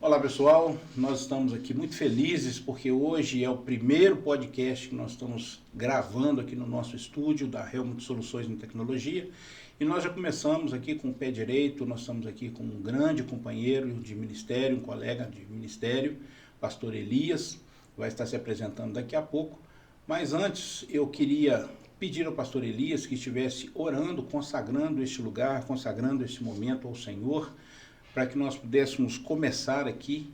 Olá pessoal, nós estamos aqui muito felizes porque hoje é o primeiro podcast que nós estamos gravando aqui no nosso estúdio da Helmut Soluções em Tecnologia e nós já começamos aqui com o pé direito, nós estamos aqui com um grande companheiro de ministério, um colega de ministério, pastor Elias, que vai estar se apresentando daqui a pouco, mas antes eu queria pedir ao pastor Elias que estivesse orando, consagrando este lugar, consagrando este momento ao Senhor, para que nós pudéssemos começar aqui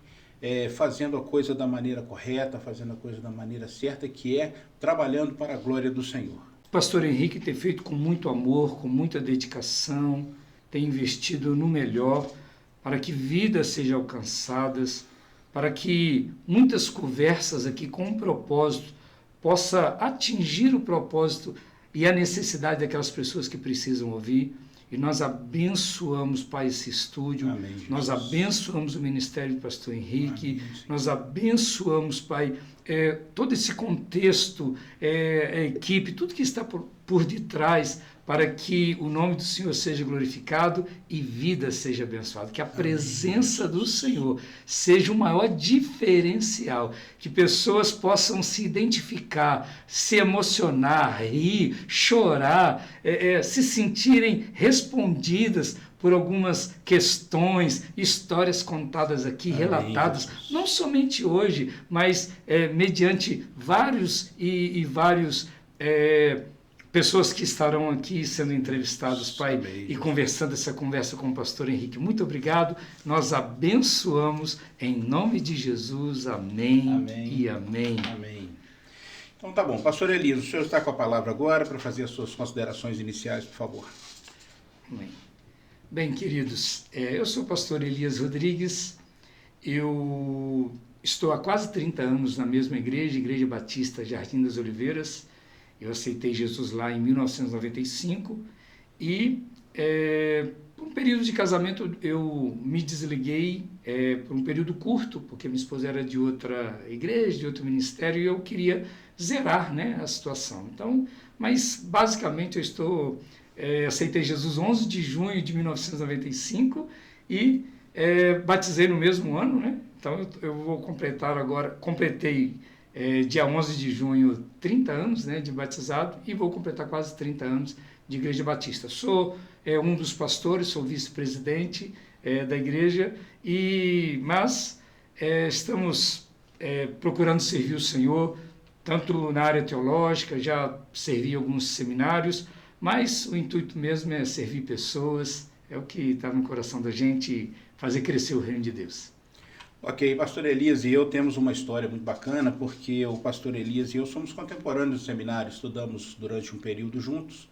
fazendo a coisa da maneira correta, fazendo a coisa da maneira certa, que é trabalhando para a glória do Senhor. Pastor Henrique tem feito com muito amor, com muita dedicação, tem investido no melhor para que vidas sejam alcançadas, para que muitas conversas aqui com um propósito possa atingir o propósito e a necessidade daquelas pessoas que precisam ouvir. E nós abençoamos, Pai, esse estúdio. Amém, nós abençoamos o ministério do pastor Henrique, Amém, nós abençoamos, Pai, todo esse contexto, a equipe, tudo que está por detrás, para que o nome do Senhor seja glorificado e vida seja abençoada. Que a presença do Senhor seja o maior diferencial, que pessoas possam se identificar, se emocionar, rir, chorar, se sentirem respondidas por algumas questões, histórias contadas aqui, Amém, relatadas, Jesus. não somente hoje, mas mediante vários e vários pessoas que estarão aqui sendo entrevistadas, Pai, Amém, e conversando essa conversa com o pastor Henrique. Muito obrigado, nós abençoamos em nome de Jesus, amém, Amém. E amém. Amém. Então tá bom, pastor Elias, o senhor está com a palavra agora para fazer as suas considerações iniciais, por favor. Amém. Bem, queridos, eu sou o pastor Elias Rodrigues, eu estou há quase 30 anos na mesma igreja, Igreja Batista Jardim das Oliveiras. Eu aceitei Jesus lá em 1995 e, por um período de casamento, eu me desliguei por um período curto, porque minha esposa era de outra igreja, de outro ministério, e eu queria zerar, né, a situação. Então, mas, basicamente, aceitei Jesus 11 de junho de 1995 e batizei no mesmo ano, né? Então, eu vou completei dia 11 de junho, 30 anos, né, de batizado, e vou completar quase 30 anos de Igreja Batista. Sou um dos pastores, sou vice-presidente da igreja, mas estamos procurando servir o Senhor, tanto na área teológica, já servi alguns seminários, mas o intuito mesmo é servir pessoas, é o que está no coração da gente, fazer crescer o reino de Deus. Ok, pastor Elias e eu temos uma história muito bacana, porque o pastor Elias e eu somos contemporâneos do seminário, estudamos durante um período juntos,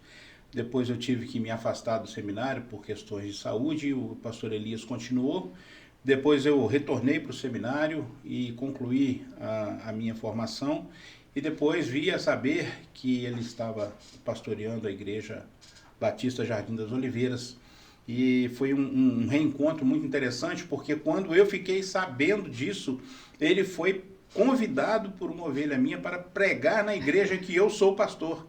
depois eu tive que me afastar do seminário por questões de saúde, o pastor Elias continuou, depois eu retornei para o seminário e concluí a minha formação, e depois vi a saber que ele estava pastoreando a Igreja Batista Jardim das Oliveiras. E foi um reencontro muito interessante, porque quando eu fiquei sabendo disso, ele foi convidado por uma ovelha minha para pregar na igreja que eu sou pastor.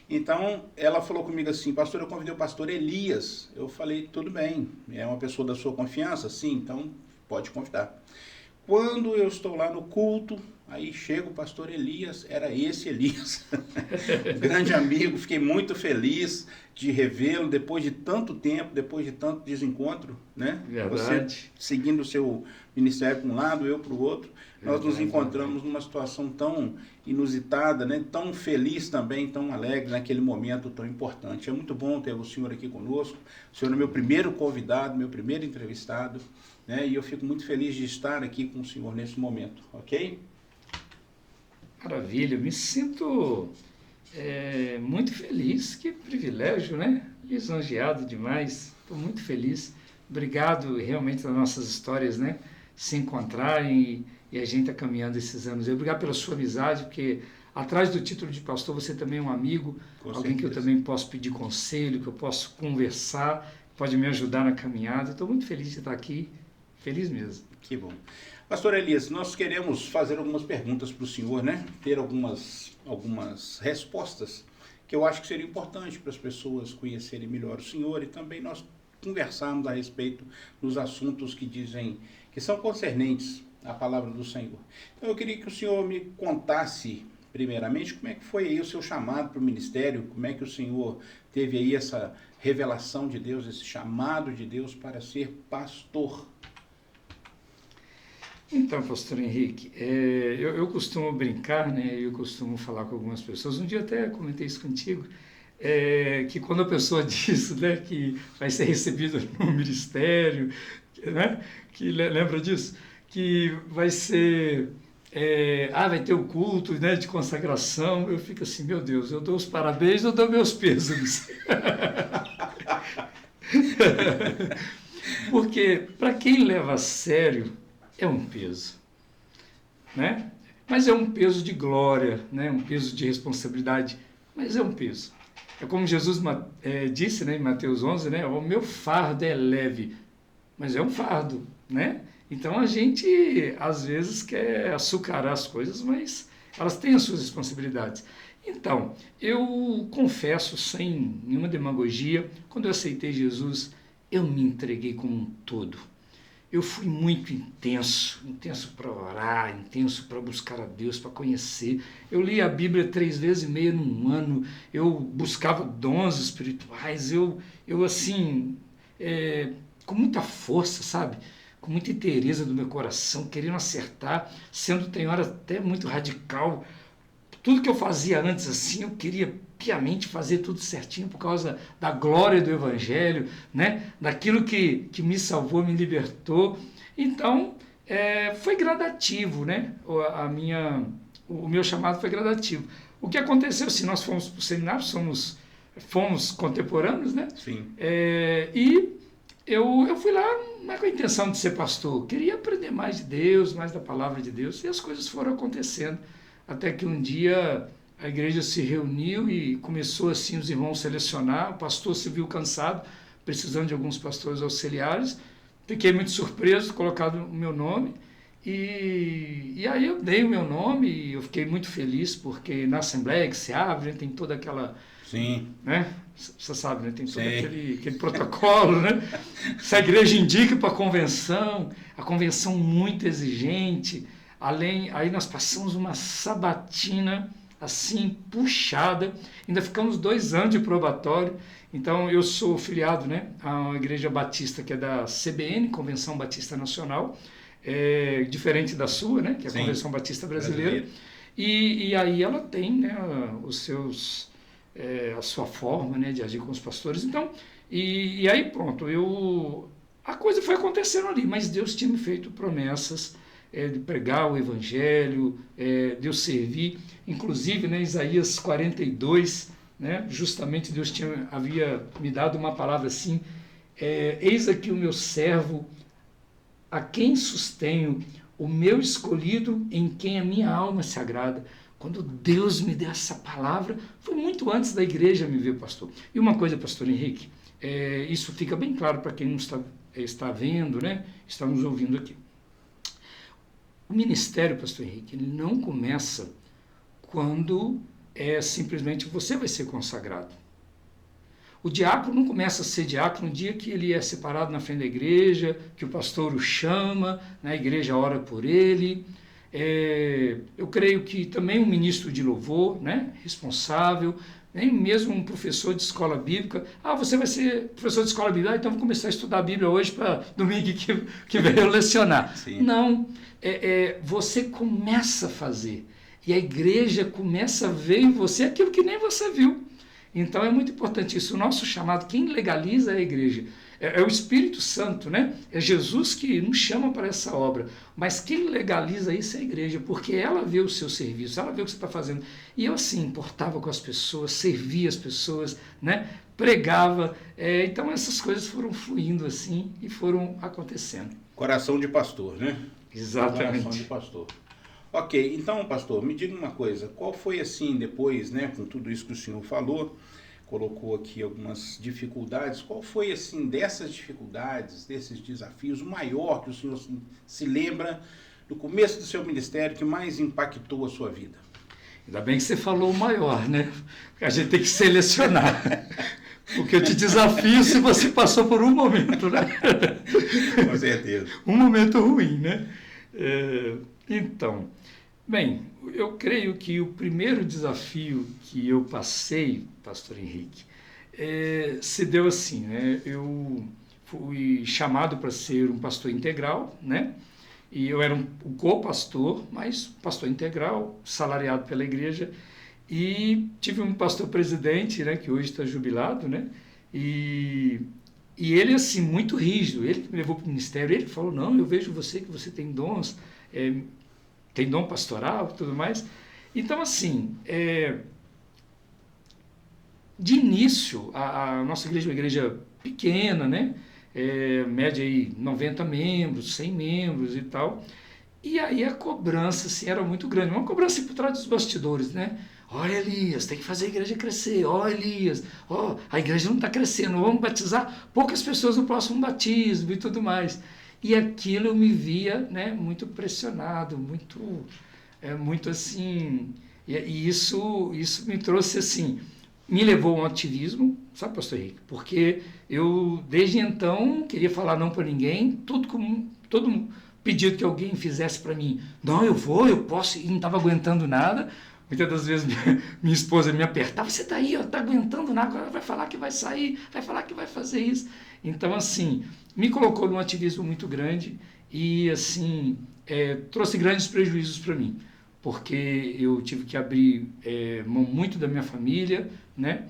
Então, ela falou comigo assim: pastor, eu convidei o pastor Elias. Eu falei: tudo bem, é uma pessoa da sua confiança? Sim, então pode convidar. Quando eu estou lá no culto, aí chega o pastor Elias, era esse Elias, grande amigo, fiquei muito feliz de revê-lo depois de tanto tempo, depois de tanto desencontro, né? Verdade. Você seguindo o seu ministério para um lado, eu para o outro, nós nos Verdade, encontramos numa situação tão inusitada, né? Tão feliz também, tão alegre naquele momento tão importante. É muito bom ter o senhor aqui conosco, o senhor é meu primeiro convidado, meu primeiro entrevistado, né? E eu fico muito feliz de estar aqui com o senhor nesse momento, ok? Maravilha, eu me sinto muito feliz, que privilégio, né? Lisonjeado demais, estou muito feliz. Obrigado realmente das nossas histórias, né, se encontrarem e a gente está caminhando esses anos. Obrigado pela sua amizade, porque atrás do título de pastor você também é um amigo, Com alguém certeza. que eu também posso pedir conselho, que eu posso conversar, pode me ajudar na caminhada. Estou muito feliz de estar aqui, feliz mesmo. Que bom. Pastor Elias, nós queremos fazer algumas perguntas para o senhor, né? Ter algumas respostas que eu acho que seria importante para as pessoas conhecerem melhor o senhor e também nós conversarmos a respeito dos assuntos que são concernentes à palavra do Senhor. Então eu queria que o senhor me contasse, primeiramente, como é que foi aí o seu chamado para o ministério, como é que o senhor teve aí essa revelação de Deus, esse chamado de Deus para ser pastor. Então, pastor Henrique, eu costumo brincar, né? Eu costumo falar com algumas pessoas. Um dia até comentei isso contigo, que quando a pessoa diz, né, que vai ser recebido no ministério, né? Que lembra disso, que vai ser vai ter o culto, né, de consagração. Eu fico assim, meu Deus, eu dou os parabéns, eu dou meus pêsames. Porque para quem leva a sério é um peso, né? Mas é um peso de glória, né? Um peso de responsabilidade, mas é um peso. É como Jesus disse, né, em Mateus 11, né? O meu fardo é leve, mas é um fardo, né? Então a gente às vezes quer açucarar as coisas, mas elas têm as suas responsabilidades. Então, eu confesso sem nenhuma demagogia, quando eu aceitei Jesus, eu me entreguei como um todo. Eu fui muito intenso para orar, intenso para buscar a Deus, para conhecer. Eu li a Bíblia 3 vezes e meia num ano, eu buscava dons espirituais, eu assim, com muita força, sabe? Com muita inteireza do meu coração, querendo acertar, sendo, tem hora até muito radical. Tudo que eu fazia antes, assim, eu queria piamente fazer tudo certinho por causa da glória do Evangelho, né? Daquilo que me salvou, me libertou. Então, foi gradativo, né? O meu chamado foi gradativo. O que aconteceu, se nós fomos para o seminário, fomos contemporâneos, né? Sim. E eu fui lá não é com a intenção de ser pastor, queria aprender mais de Deus, mais da palavra de Deus, e as coisas foram acontecendo. Até que um dia a igreja se reuniu e começou assim os irmãos selecionar, o pastor se viu cansado, precisando de alguns pastores auxiliares, fiquei muito surpreso, colocado o meu nome, e aí eu dei o meu nome e eu fiquei muito feliz, porque na Assembleia que se abre, tem toda aquela... Sim. Né? Você sabe, né? Tem todo aquele protocolo, né? Se a igreja indica para a convenção muito exigente, aí nós passamos uma sabatina assim, puxada, ainda ficamos 2 anos de probatório. Então eu sou filiado, né, a uma igreja batista que é da CBN, Convenção Batista Nacional, diferente da sua, né, que é a Convenção Batista Brasileira. E aí ela tem, né, a sua forma, né, de agir com os pastores. Então, e aí pronto, a coisa foi acontecendo ali, mas Deus tinha me feito promessas de pregar o Evangelho, de eu servir. Inclusive, né, Isaías 42, né, justamente Deus havia me dado uma palavra assim, eis aqui o meu servo, a quem sustenho, o meu escolhido, em quem a minha alma se agrada. Quando Deus me deu essa palavra, foi muito antes da igreja me ver, pastor. E uma coisa, pastor Henrique, isso fica bem claro para quem não está vendo, né, está nos ouvindo aqui. O ministério, pastor Henrique, ele não começa quando simplesmente você vai ser consagrado. O diácono não começa a ser diácono no dia que ele é separado na frente da igreja, que o pastor o chama, a igreja ora por ele. Eu creio que também um ministro de louvor, né, responsável, nem mesmo um professor de escola bíblica. Você vai ser professor de escola bíblica, então vou começar a estudar a Bíblia hoje para domingo que vem eu lecionar. Sim. Não, você começa a fazer e a igreja começa a ver em você aquilo que nem você viu. Então é muito importante isso. O nosso chamado, quem legaliza é a igreja. É o Espírito Santo, né? É Jesus que nos chama para essa obra. Mas quem legaliza isso é a igreja, porque ela vê o seu serviço, ela vê o que você está fazendo. E eu, assim, importava com as pessoas, servia as pessoas, né? Pregava. Então essas coisas foram fluindo assim e foram acontecendo. Coração de pastor, né? Exatamente. Coração de pastor. Ok, então, pastor, me diga uma coisa. Qual foi, assim, depois, né, com tudo isso que o senhor falou, colocou aqui algumas dificuldades, qual foi, assim, dessas dificuldades, desses desafios, o maior que o senhor se lembra do começo do seu ministério que mais impactou a sua vida? Ainda bem que você falou o maior, né? Porque a gente tem que selecionar. Porque eu te desafio se você passou por um momento, né? Com certeza. Um momento ruim, né? Então, bem, eu creio que o primeiro desafio que eu passei, pastor Henrique, se deu assim, né? Eu fui chamado para ser um pastor integral, né? E eu era um co-pastor, mas pastor integral, salariado pela igreja. E tive um pastor presidente, né, que hoje está jubilado, né? E ele, assim, muito rígido. Ele me levou para o ministério. Ele falou: não, eu vejo você que você tem dons, tem dom pastoral e tudo mais. Então, assim, de início, a nossa igreja é uma igreja pequena, né? Média aí 90 membros, 100 membros e tal. E aí a cobrança assim, era muito grande, uma cobrança por trás dos bastidores, né? Olha, Elias, tem que fazer a igreja crescer. Ó, Elias, ó, a igreja não está crescendo, vamos batizar poucas pessoas no próximo batismo e tudo mais. E aquilo eu me via, né, muito pressionado, muito assim. E isso me trouxe assim, me levou a um ativismo, sabe, pastor Henrique? Porque eu, desde então, queria falar não para ninguém, todo pedido que alguém fizesse para mim, não, eu vou, eu posso, e não estava aguentando nada. Muitas das vezes minha esposa me apertava: você está aí, está aguentando nada, agora vai falar que vai sair, vai falar que vai fazer isso. Então, assim, me colocou num ativismo muito grande e, assim, trouxe grandes prejuízos para mim, porque eu tive que abrir mão muito da minha família, né?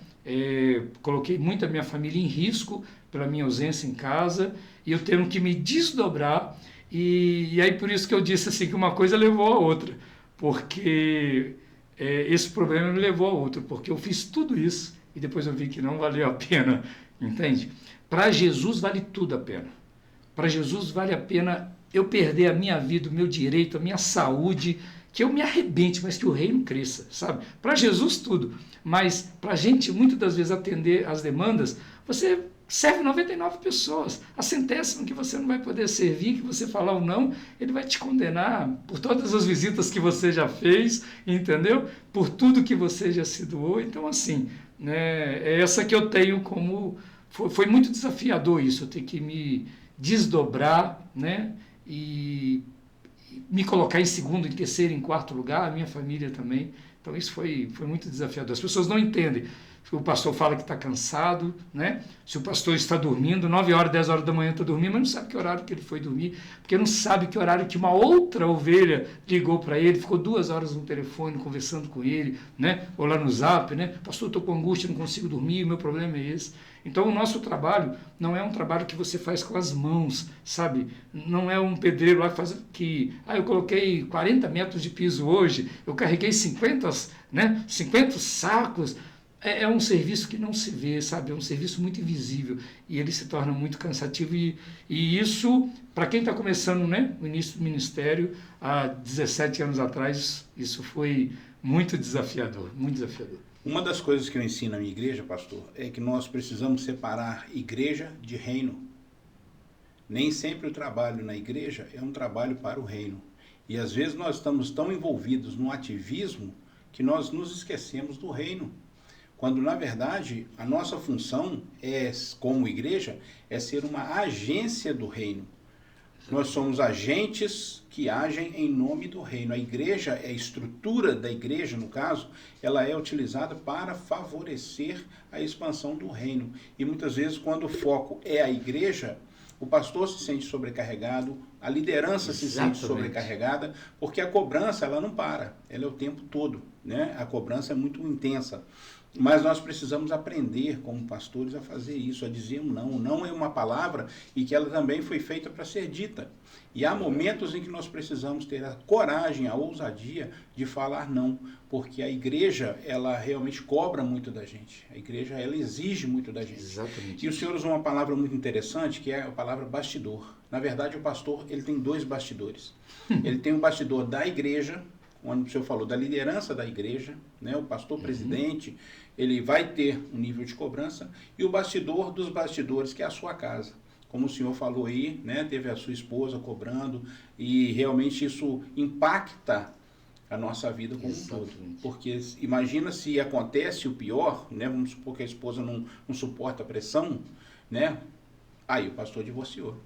Coloquei muito a minha família em risco pela minha ausência em casa, e eu tendo que me desdobrar, e aí por isso que eu disse assim, que uma coisa levou a outra, porque esse problema me levou a outro, porque eu fiz tudo isso e depois eu vi que não valeu a pena, entende? Para Jesus vale tudo a pena. Para Jesus vale a pena eu perder a minha vida, o meu direito, a minha saúde, que eu me arrebente, mas que o reino cresça, sabe? Para Jesus tudo, mas para a gente muitas das vezes atender as demandas, você serve 99 pessoas, a centésima que você não vai poder servir, que você falar ou não, ele vai te condenar por todas as visitas que você já fez, entendeu? Por tudo que você já se doou. Então, assim, né, é essa que eu tenho como... Foi muito desafiador isso, eu ter que me desdobrar, né, e me colocar em segundo, em terceiro, em quarto lugar, a minha família também. Então isso foi muito desafiador. As pessoas não entendem. O pastor fala que está cansado, né? Se o pastor está dormindo, 9 horas, 10 horas da manhã está dormindo, mas não sabe que horário que ele foi dormir, porque não sabe que horário que uma outra ovelha ligou para ele, ficou 2 horas no telefone conversando com ele, né? Ou lá no Zap, né? Pastor, estou com angústia, não consigo dormir, o meu problema é esse. Então o nosso trabalho não é um trabalho que você faz com as mãos, sabe? Não é um pedreiro lá que eu coloquei 40 metros de piso hoje, eu carreguei 50 sacos. É um serviço que não se vê, sabe? É um serviço muito invisível e ele se torna muito cansativo. E isso, para quem está começando, né, o início do ministério, há 17 anos atrás, isso foi muito desafiador, muito desafiador. Uma das coisas que eu ensino na minha igreja, pastor, é que nós precisamos separar igreja de reino. Nem sempre o trabalho na igreja é um trabalho para o reino. E às vezes nós estamos tão envolvidos no ativismo que nós nos esquecemos do reino. Quando, na verdade, a nossa função, como igreja, é ser uma agência do reino. Nós somos agentes que agem em nome do reino. A igreja, a estrutura da igreja, no caso, ela é utilizada para favorecer a expansão do reino. E muitas vezes, quando o foco é a igreja, o pastor se sente sobrecarregado, a liderança se sente sobrecarregada, porque a cobrança ela não para, ela é o tempo todo, né? A cobrança é muito intensa. Mas nós precisamos aprender, como pastores, a fazer isso, a dizer um não. Não é uma palavra e que ela também foi feita para ser dita. E há momentos em que nós precisamos ter a coragem, a ousadia de falar não, porque a igreja, ela realmente cobra muito da gente. A igreja, ela exige muito da gente. Exatamente. E o senhor usou uma palavra muito interessante, que é a palavra bastidor. Na verdade, o pastor, ele tem 2 bastidores. Ele tem um bastidor da igreja, onde o senhor falou da liderança da igreja, né? O pastor presidente, ele vai ter um nível de cobrança, e o bastidor dos bastidores, que é a sua casa. Como o senhor falou aí, né? Teve a sua esposa cobrando, e realmente isso impacta a nossa vida como um todo. Exatamente. Porque imagina se acontece o pior, né? Vamos supor que a esposa não suporta a pressão, né? Aí o pastor divorciou.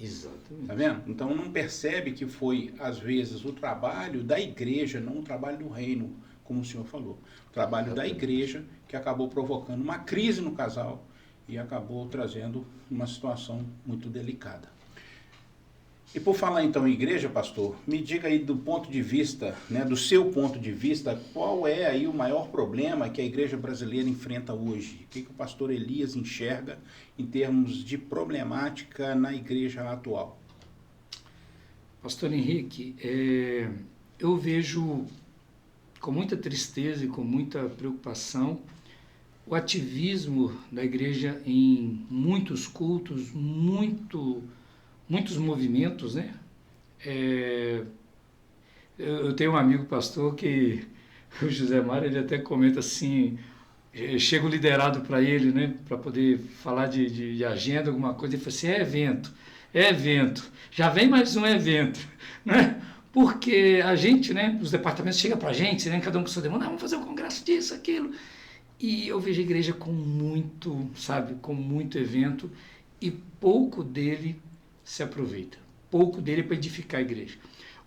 Exatamente. Tá vendo? Então não percebe que foi, às vezes, o trabalho da igreja, não o trabalho do reino, como o senhor falou. O trabalho da igreja que acabou provocando uma crise no casal e acabou trazendo uma situação muito delicada. E por falar então em igreja, pastor, me diga aí do ponto de vista, né, do seu ponto de vista, qual é aí o maior problema que a igreja brasileira enfrenta hoje? O que o pastor Elias enxerga em termos de problemática na igreja atual? Pastor Henrique, eu vejo com muita tristeza e com muita preocupação o ativismo da igreja em muitos cultos, muitos movimentos, né? Eu tenho um amigo pastor que, o José Mário, ele até comenta assim, chego liderado para ele, né, para poder falar de agenda, alguma coisa, ele fala assim, é evento, já vem mais um evento, né? Porque a gente, né, os departamentos chegam para a gente, né, cada um com sua demanda, vamos fazer um congresso disso, aquilo, e eu vejo a igreja com muito, sabe, com muito evento, e pouco dele se aproveita, pouco dele para edificar a igreja.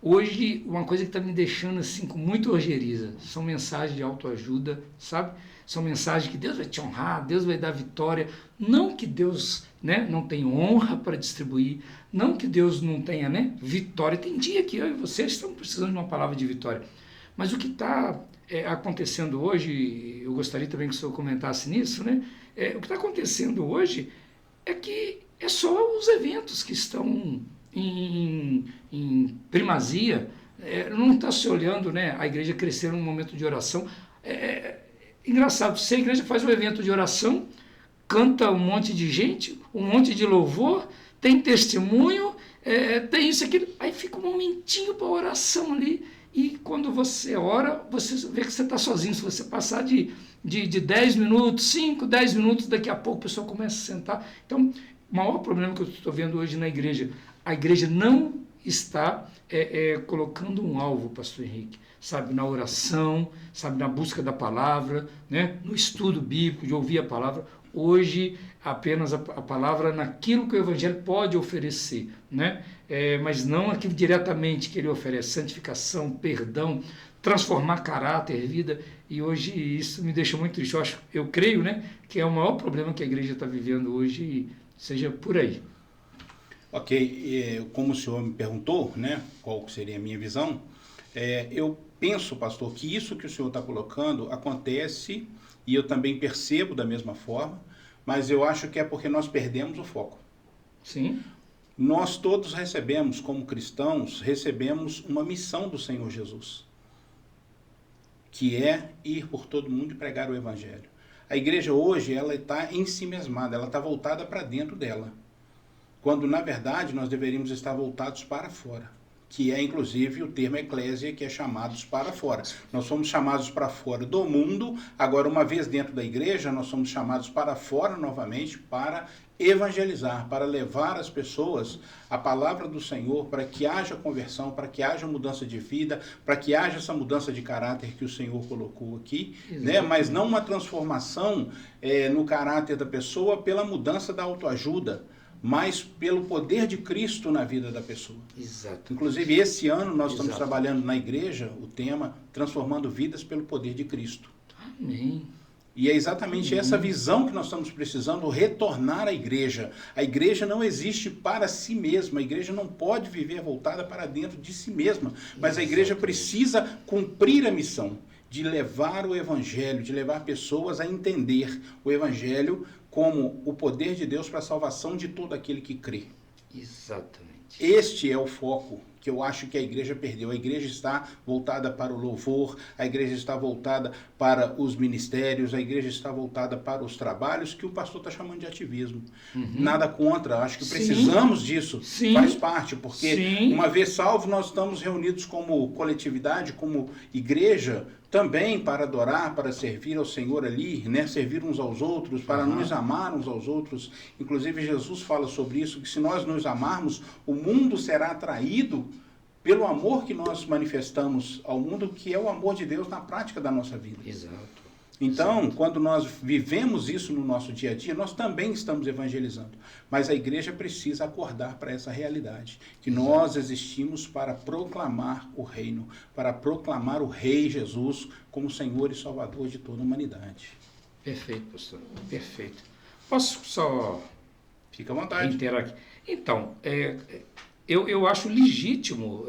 Hoje, uma coisa que está me deixando assim com muita ojeriza são mensagens de autoajuda, sabe? São mensagens que Deus vai te honrar, Deus vai dar vitória. Não que Deus, né, não tenha honra para distribuir, não que Deus não tenha, né, vitória. Tem dia que eu e vocês estamos precisando de uma palavra de vitória. Mas o que está acontecendo hoje, eu gostaria também que o senhor comentasse nisso, né? O que está acontecendo hoje é que é só os eventos que estão em primazia, não está se olhando, né, a igreja crescer num momento de oração. Engraçado, se a igreja faz um evento de oração, canta um monte de gente, um monte de louvor, tem testemunho, tem isso, aquilo, aí fica um momentinho para oração ali, e quando você ora, você vê que você está sozinho. Se você passar de 10 minutos, 5, 10 minutos, daqui a pouco o pessoal começa a sentar. Então, o maior problema que eu estou vendo hoje na igreja, a igreja não está colocando um alvo, pastor Henrique, sabe, na oração, sabe, na busca da palavra, né, no estudo bíblico, de ouvir a palavra. Hoje, apenas a palavra naquilo que o evangelho pode oferecer, né, mas não aquilo diretamente que ele oferece, santificação, perdão, transformar caráter, vida, e hoje isso me deixa muito triste. Eu creio, né, que é o maior problema que a igreja está vivendo hoje, seja por aí. Ok, como o senhor me perguntou, né, qual seria a minha visão, eu penso, pastor, que isso que o senhor está colocando acontece, e eu também percebo da mesma forma, mas eu acho que é porque nós perdemos o foco. Sim. Nós todos recebemos, como cristãos, recebemos uma missão do Senhor Jesus, que é ir por todo mundo e pregar o evangelho. A igreja hoje, ela está ensimesmada, ela está voltada para dentro dela, quando na verdade nós deveríamos estar voltados para fora, que é inclusive o termo eclésia, que é chamados para fora. Nós somos chamados para fora do mundo, agora uma vez dentro da igreja, nós somos chamados para fora novamente para evangelizar, para levar as pessoas a palavra do Senhor, para que haja conversão, para que haja mudança de vida, para que haja essa mudança de caráter que o Senhor colocou aqui, né? Mas não uma transformação no caráter da pessoa pela mudança da autoajuda, mas pelo poder de Cristo na vida da pessoa. Exato. Inclusive, esse ano nós estamos trabalhando na igreja o tema Transformando Vidas pelo Poder de Cristo. Amém. E é exatamente essa visão que nós estamos precisando retornar à igreja. A igreja não existe para si mesma, a igreja não pode viver voltada para dentro de si mesma, mas a igreja precisa cumprir a missão de levar o evangelho, de levar pessoas a entender o evangelho como o poder de Deus para a salvação de todo aquele que crê. Exatamente. Este é o foco que eu acho que a igreja perdeu. A igreja está voltada para o louvor, a igreja está voltada para os ministérios, a igreja está voltada para os trabalhos que o pastor está chamando de ativismo. Nada contra, acho que precisamos disso, faz parte, porque uma vez salvo, nós estamos reunidos como coletividade, como igreja, também para adorar, para servir ao Senhor ali, né? Servir uns aos outros, para nos amar uns aos outros. Inclusive Jesus fala sobre isso, que se nós nos amarmos, o mundo será atraído pelo amor que nós manifestamos ao mundo, que é o amor de Deus na prática da nossa vida. Exato. Então, Exato. quando nós vivemos isso no nosso dia a dia, nós também estamos evangelizando. Mas a igreja precisa acordar para essa realidade, que Exato. nós existimos para proclamar o reino, para proclamar o Rei Jesus como Senhor e Salvador de toda a humanidade. Perfeito, pastor. Perfeito. Posso só Fica à vontade. reiterar aqui? Então, eu acho legítimo,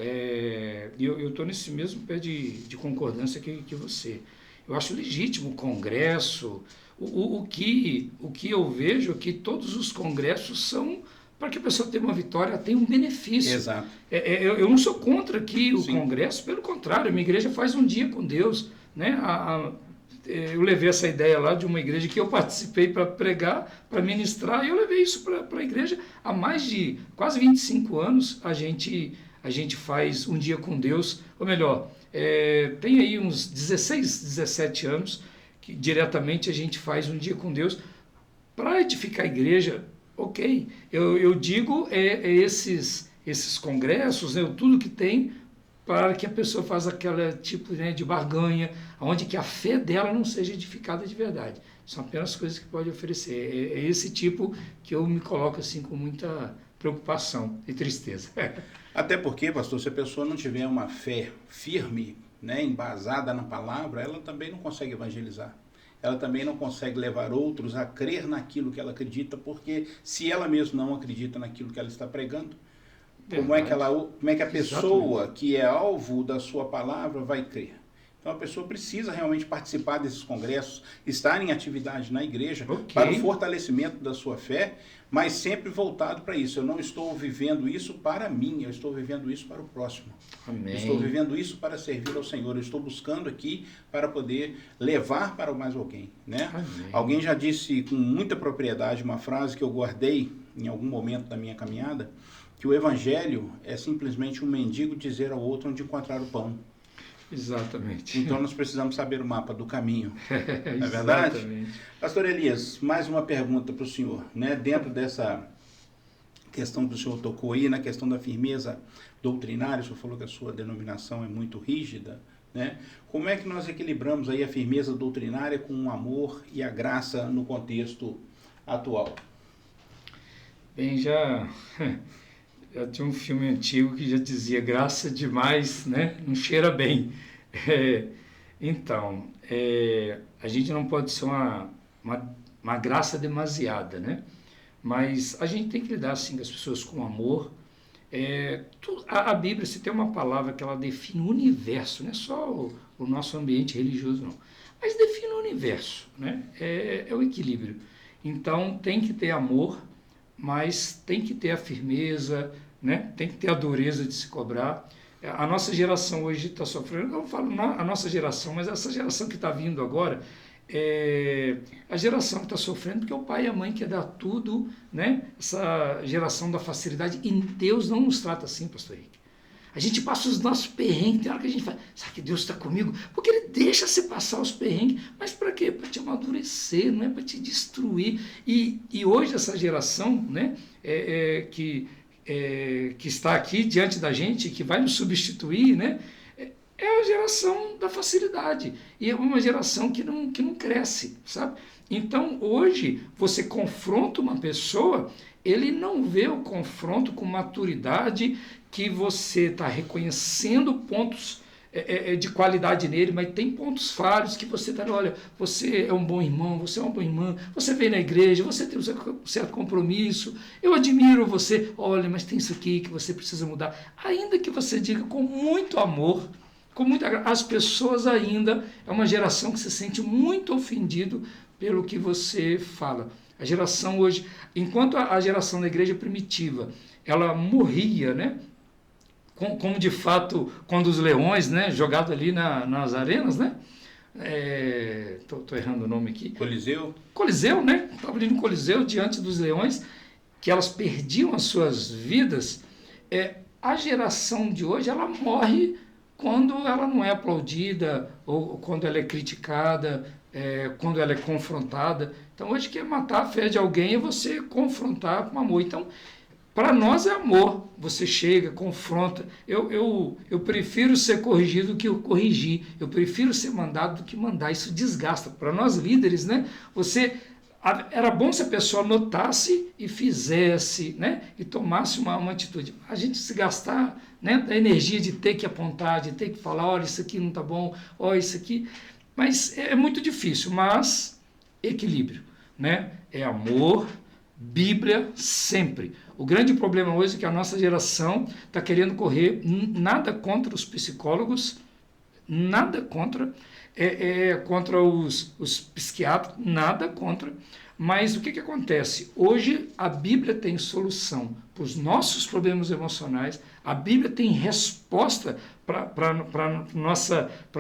eu estou nesse mesmo pé de concordância que você. Eu acho legítimo o Congresso. O que eu vejo é que todos os congressos são para que a pessoa tenha uma vitória, tenha um benefício. Exato. Eu não sou contra aqui o Sim. Congresso, pelo contrário, a minha igreja faz um dia com Deus. Né? Eu levei essa ideia lá de uma igreja que eu participei para pregar, para ministrar, e eu levei isso para a igreja. Há mais de quase 25 anos a gente faz um dia com Deus, ou melhor, tem aí uns 16, 17 anos que diretamente a gente faz um dia com Deus para edificar a igreja. Ok, eu digo esses congressos, né, tudo que tem para que a pessoa faça aquele tipo, né, de barganha, onde que a fé dela não seja edificada de verdade. São apenas coisas que pode oferecer. É esse tipo que eu me coloco assim com muita preocupação e tristeza. Até porque, pastor, se a pessoa não tiver uma fé firme, né, embasada na palavra, ela também não consegue evangelizar. Ela também não consegue levar outros a crer naquilo que ela acredita, porque se ela mesma não acredita naquilo que ela está pregando, como é que a pessoa Exatamente. que é alvo da sua palavra vai crer? Então a pessoa precisa realmente participar desses congressos, estar em atividade na igreja, para o fortalecimento da sua fé, mas sempre voltado para isso. Eu não estou vivendo isso para mim, eu estou vivendo isso para o próximo. Amém. Eu estou vivendo isso para servir ao Senhor. Eu estou buscando aqui para poder levar para mais alguém. Né? Alguém já disse com muita propriedade uma frase que eu guardei em algum momento da minha caminhada, que o evangelho é simplesmente um mendigo dizer ao outro onde encontrar o pão. Exatamente. Então nós precisamos saber o mapa do caminho. Não é verdade? Exatamente. Pastor Elias, mais uma pergunta para o senhor. Né? Dentro dessa questão que o senhor tocou aí, na questão da firmeza doutrinária, o senhor falou que a sua denominação é muito rígida. Né? Como é que nós equilibramos aí a firmeza doutrinária com o amor e a graça no contexto atual? Bem, já tinha um filme antigo que já dizia graça demais, né? Não cheira bem. Então, a gente não pode ser uma graça demasiada, né? Mas a gente tem que lidar assim com as pessoas com amor. A Bíblia, se tem uma palavra que ela define o universo, não é só o nosso ambiente religioso, não. Mas define o universo, né? É o equilíbrio. Então, tem que ter amor, mas tem que ter a firmeza, né? Tem que ter a dureza de se cobrar. A nossa geração hoje está sofrendo, eu falo a nossa geração, mas essa geração que está vindo agora, a geração que está sofrendo porque o pai e a mãe quer dar tudo, né? Essa geração da facilidade, e Deus não nos trata assim, pastor Henrique. A gente passa os nossos perrengues, tem hora que a gente fala, sabe que Deus está comigo? Porque Ele deixa você passar os perrengues, mas para quê? Para te amadurecer, não é para te destruir. E hoje essa geração, né, que está aqui diante da gente, que vai nos substituir, né, é a geração da facilidade. E é uma geração que não cresce, sabe? Então, hoje, você confronta uma pessoa, ele não vê o confronto com maturidade, que você está reconhecendo pontos de qualidade nele, mas tem pontos falhos que você está, olha, você é um bom irmão, você é uma boa irmã, você vem na igreja, você tem um certo compromisso, eu admiro você, olha, mas tem isso aqui que você precisa mudar. Ainda que você diga com muito amor, com muita graça, as pessoas ainda, é uma geração que se sente muito ofendido pelo que você fala. A geração hoje, enquanto a geração da igreja primitiva, ela morria, né? Como de fato, quando os leões, né, jogados ali nas arenas, né? Tô errando o nome aqui. Coliseu, né? Estava ali no Coliseu, diante dos leões, que elas perdiam as suas vidas. A geração de hoje, ela morre quando ela não é aplaudida, ou quando ela é criticada, quando ela é confrontada. Então, hoje, quer matar a fé de alguém é você confrontar com amor. Então, Para nós é amor. Você chega, confronta. Eu prefiro ser corrigido do que eu corrigir. Eu prefiro ser mandado do que mandar. Isso desgasta. Para nós líderes, né? Era bom se a pessoa notasse e fizesse, né? E tomasse uma atitude. A gente se gastar, né? Da energia de ter que apontar, de ter que falar, olha, isso aqui não está bom, olha, isso aqui. Mas é muito difícil, mas equilíbrio, né? É amor, Bíblia, sempre. O grande problema hoje é que a nossa geração está querendo correr, nada contra os psicólogos, nada contra, contra os psiquiatras, nada contra, mas o que acontece? Hoje a Bíblia tem solução para os nossos problemas emocionais, a Bíblia tem resposta para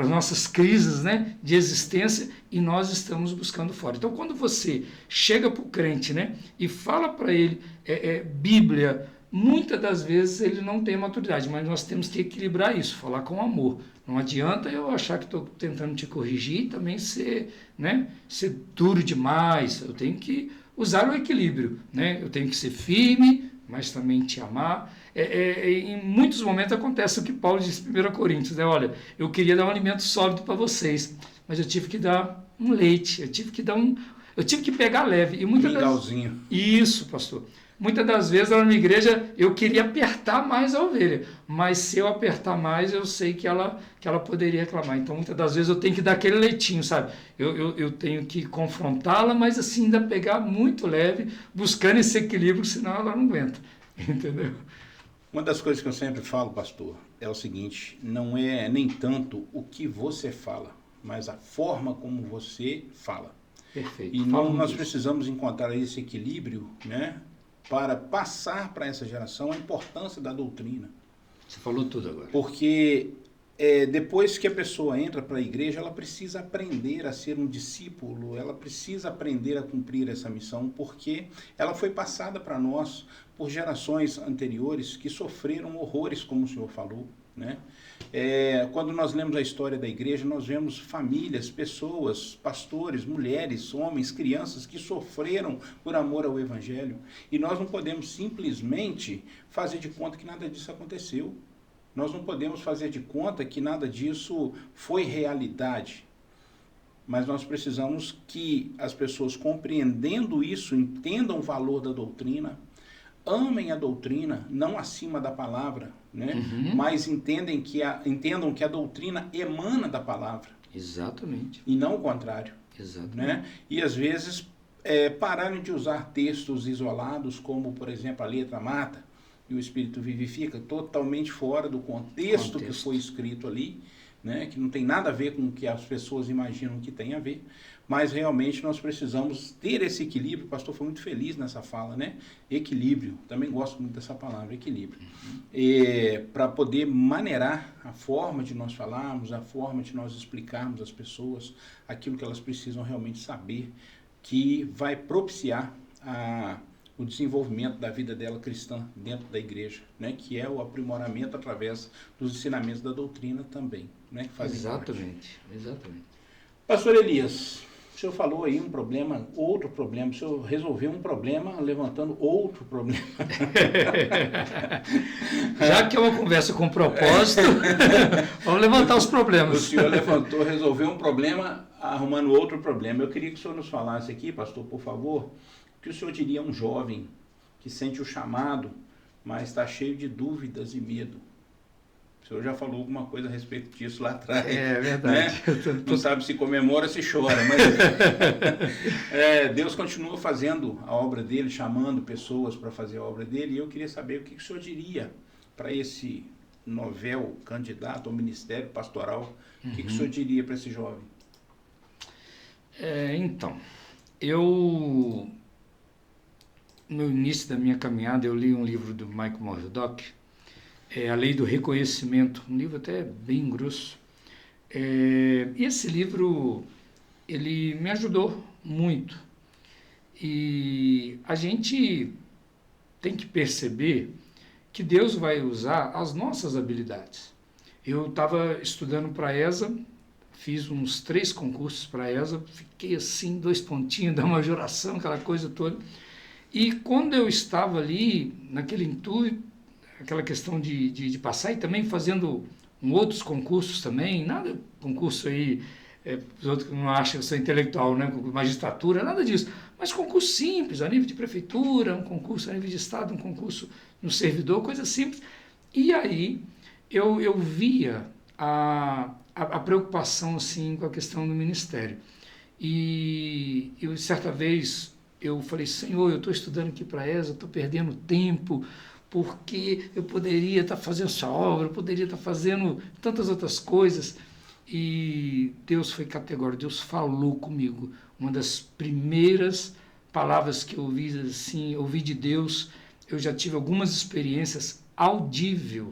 as nossas crises, né, de existência, e nós estamos buscando fora. Então, quando você chega para o crente, né, e fala para ele Bíblia, muitas das vezes ele não tem maturidade, mas nós temos que equilibrar isso, falar com amor. Não adianta eu achar que estou tentando te corrigir e também ser duro demais. Eu tenho que usar o equilíbrio, né? Eu tenho que ser firme, mas também te amar. Em muitos momentos acontece o que Paulo disse em 1 Coríntios, né? Olha, eu queria dar um alimento sólido para vocês, mas eu tive que dar um leite, eu tive que pegar leve. E Mingauzinho. Isso, pastor. Muitas das vezes lá na minha igreja eu queria apertar mais a ovelha, mas se eu apertar mais eu sei que ela poderia reclamar. Então muitas das vezes eu tenho que dar aquele leitinho, sabe? Eu tenho que confrontá-la, mas assim ainda pegar muito leve, buscando esse equilíbrio, senão ela não aguenta, entendeu? Uma das coisas que eu sempre falo, pastor, é o seguinte: não é nem tanto o que você fala, mas a forma como você fala. Perfeito. E nós precisamos encontrar esse equilíbrio, né, para passar para essa geração a importância da doutrina. Você falou tudo agora. Porque depois que a pessoa entra para a igreja, ela precisa aprender a ser um discípulo, ela precisa aprender a cumprir essa missão, porque ela foi passada para nós por gerações anteriores que sofreram horrores, como o senhor falou, né? Quando nós lemos a história da igreja, nós vemos famílias, pessoas, pastores, mulheres, homens, crianças que sofreram por amor ao evangelho, e nós não podemos simplesmente fazer de conta que nada disso aconteceu. Nós não podemos fazer de conta que nada disso foi realidade. Mas nós precisamos que as pessoas, compreendendo isso, entendam o valor da doutrina, amem a doutrina, não acima da palavra, né? Mas entendam que a doutrina emana da palavra. Exatamente. E não o contrário. Exatamente. Né? E às vezes pararem de usar textos isolados, como por exemplo a letra mata e o espírito vivifica, totalmente fora do contexto que foi escrito ali, né? Que não tem nada a ver com o que as pessoas imaginam que tem a ver. Mas realmente nós precisamos ter esse equilíbrio. O pastor foi muito feliz nessa fala, né? Equilíbrio, também gosto muito dessa palavra, equilíbrio. Para poder maneirar a forma de nós falarmos, a forma de nós explicarmos às pessoas aquilo que elas precisam realmente saber, que vai propiciar o desenvolvimento da vida dela cristã dentro da igreja, né? Que é o aprimoramento através dos ensinamentos da doutrina também, né? Que fazem Exatamente. Pastor Elias, o senhor falou aí um problema, outro problema, o senhor resolveu um problema levantando outro problema. Já que é uma conversa com propósito, vamos levantar os problemas. O senhor resolveu um problema arrumando outro problema. Eu queria que o senhor nos falasse aqui, pastor, por favor, o que o senhor diria a um jovem que sente o chamado, mas está cheio de dúvidas e medo? O senhor já falou alguma coisa a respeito disso lá atrás. É verdade. Né? Não sabe se comemora, se chora. Mas Deus continua fazendo a obra dele, chamando pessoas para fazer a obra dele. E eu queria saber o que o senhor diria para esse novel candidato ao ministério pastoral. O que o senhor diria para esse jovem? Então, no início da minha caminhada, eu li um livro do Michael Murdock, A Lei do Reconhecimento, um livro até bem grosso. E esse livro, ele me ajudou muito. E a gente tem que perceber que Deus vai usar as nossas habilidades. Eu estava estudando para a ESA, fiz uns 3 concursos para a ESA, fiquei assim, 2 pontinhos da majoração, aquela coisa toda. E quando eu estava ali, naquele intuito, aquela questão de passar e também fazendo outros concursos também, nada concurso aí, os outros não acham que eu sou intelectual, né, magistratura, nada disso, mas concurso simples, a nível de prefeitura, um concurso a nível de estado, um concurso no servidor, coisa simples. E aí eu via a preocupação assim com a questão do ministério. E eu, certa vez, eu falei, Senhor, eu estou estudando aqui para a ESA, estou perdendo tempo, porque eu poderia estar fazendo essa obra, eu poderia estar fazendo tantas outras coisas. E Deus foi categórico, Deus falou comigo. Uma das primeiras palavras que eu ouvi, assim, ouvi de Deus, eu já tive algumas experiências audíveis,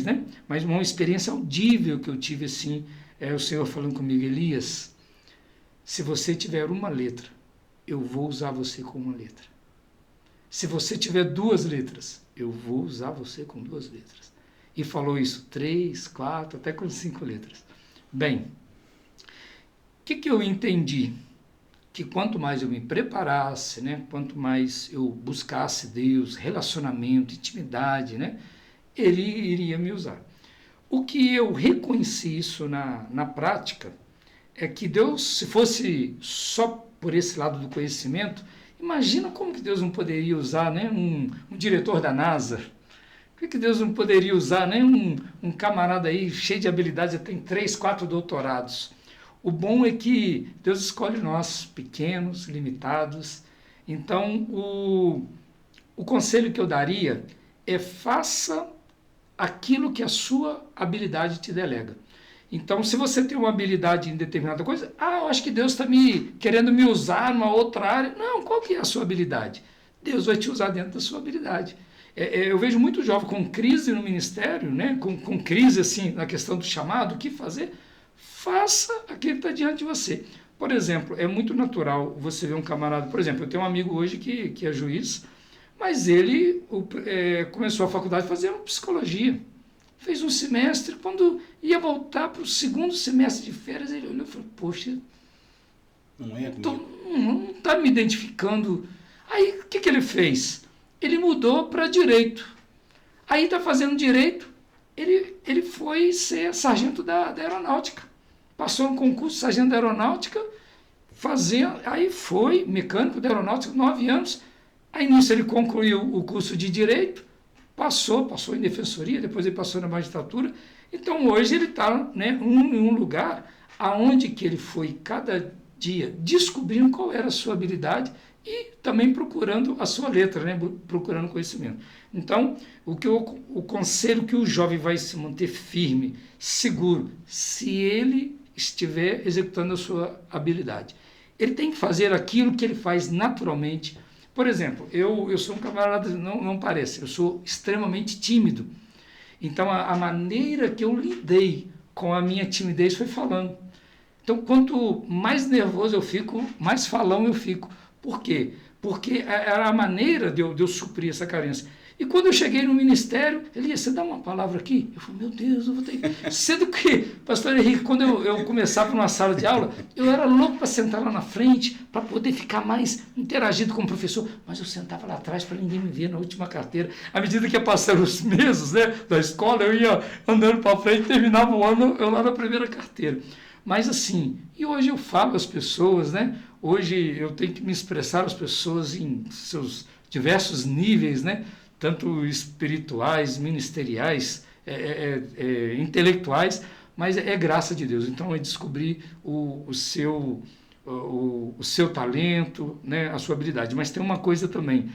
né? Mas uma experiência audível que eu tive, assim, é o Senhor falando comigo, Elias, se você tiver uma letra, eu vou usar você com uma letra. Se você tiver 2 letras, eu vou usar você com 2 letras. E falou isso 3, 4, até com 5 letras. Bem, o que eu entendi? Que quanto mais eu me preparasse, né, quanto mais eu buscasse Deus, relacionamento, intimidade, né, Ele iria me usar. O que eu reconheci isso na prática é que Deus, se fosse só por esse lado do conhecimento, imagina como que Deus não poderia usar, né, um diretor da NASA. Por que Deus não poderia usar, né, um camarada aí cheio de habilidades, já tem 3, 4 doutorados. O bom é que Deus escolhe nós, pequenos, limitados. Então, o conselho que eu daria é faça aquilo que a sua habilidade te delega. Então, se você tem uma habilidade em determinada coisa, eu acho que Deus está querendo me usar numa outra área. Não, qual que é a sua habilidade? Deus vai te usar dentro da sua habilidade. Eu vejo muito jovem com crise no ministério, né? com crise assim, na questão do chamado, o que fazer? Faça aquilo que está diante de você. Por exemplo, é muito natural você ver um camarada, por exemplo, eu tenho um amigo hoje que é juiz, mas ele começou a faculdade fazendo psicologia. Fez um semestre, quando ia voltar para o 2º semestre de férias, ele olhou e falou, poxa, não está me identificando. Aí, o que ele fez? Ele mudou para direito. Aí está fazendo direito, ele foi ser sargento da aeronáutica. Passou um concurso de sargento da aeronáutica, aí foi mecânico da aeronáutica, 9 anos. Aí nisso ele concluiu o curso de direito, passou em defensoria, depois ele passou na magistratura. Então hoje ele está, né, em um lugar aonde que ele foi cada dia descobrindo qual era a sua habilidade e também procurando a sua letra, né, procurando conhecimento. Então, o conselho que o jovem vai se manter firme, seguro, se ele estiver executando a sua habilidade. Ele tem que fazer aquilo que ele faz naturalmente. Por exemplo, eu sou um camarada, não parece, eu sou extremamente tímido. Então, a maneira que eu lidei com a minha timidez foi falando. Então, quanto mais nervoso eu fico, mais falão eu fico. Por quê? Porque era a maneira de eu suprir essa carência. E quando eu cheguei no ministério, ele disse, você dá uma palavra aqui? Eu falei, meu Deus, eu vou ter que... Sendo que, pastor Henrique, quando eu começava numa sala de aula, eu era louco para sentar lá na frente, para poder ficar mais interagido com o professor, mas eu sentava lá atrás para ninguém me ver na última carteira. À medida que ia passando os meses, né, da escola, eu ia andando para frente, terminava o ano, eu lá na primeira carteira. Mas assim, e hoje eu falo às pessoas, né? Hoje eu tenho que me expressar às pessoas em seus diversos níveis, né? Tanto espirituais, ministeriais, intelectuais, mas é graça de Deus. Então, é descobrir o seu talento, né? A sua habilidade. Mas tem uma coisa também,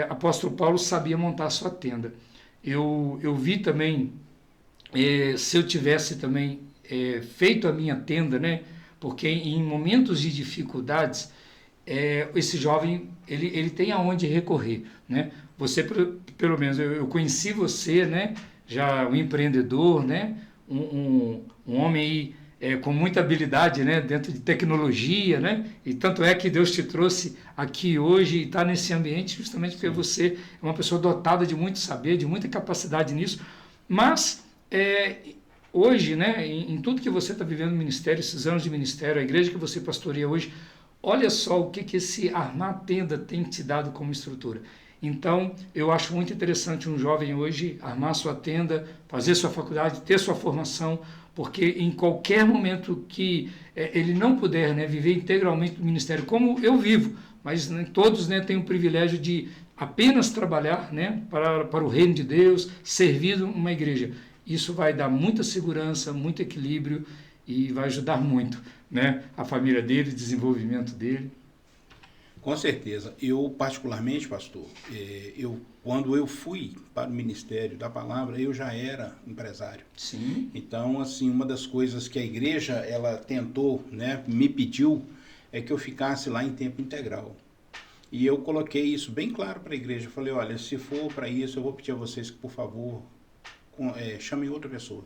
apóstolo Paulo sabia montar a sua tenda. Eu vi também, se eu tivesse também feito a minha tenda, né? Porque em momentos de dificuldades, esse jovem ele tem aonde recorrer, né? Você, pelo menos, eu conheci você, né? Já um empreendedor, né? Um homem aí, com muita habilidade, né? Dentro de tecnologia, né? E tanto é que Deus te trouxe aqui hoje e está nesse ambiente justamente porque você é uma pessoa dotada de muito saber, de muita capacidade nisso, mas hoje, né? Em tudo que você está vivendo no ministério, esses anos de ministério, a igreja que você pastoreia hoje, Olha só o que esse armar tenda tem te dado como estrutura. Então, eu acho muito interessante um jovem hoje armar sua tenda, fazer sua faculdade, ter sua formação, porque em qualquer momento que ele não puder, né, viver integralmente do ministério, como eu vivo, mas nem todos, né, têm o privilégio de apenas trabalhar, né, para o reino de Deus, servir uma igreja. Isso vai dar muita segurança, muito equilíbrio e vai ajudar muito, né, a família dele, o desenvolvimento dele. Com certeza. Eu, particularmente, pastor, quando eu fui para o Ministério da Palavra, eu já era empresário. Sim. Então, assim, uma das coisas que a igreja, ela tentou, né, me pediu, é que eu ficasse lá em tempo integral. E eu coloquei isso bem claro para a igreja. Eu falei, olha, se for para isso, eu vou pedir a vocês que, por favor, chamem outra pessoa.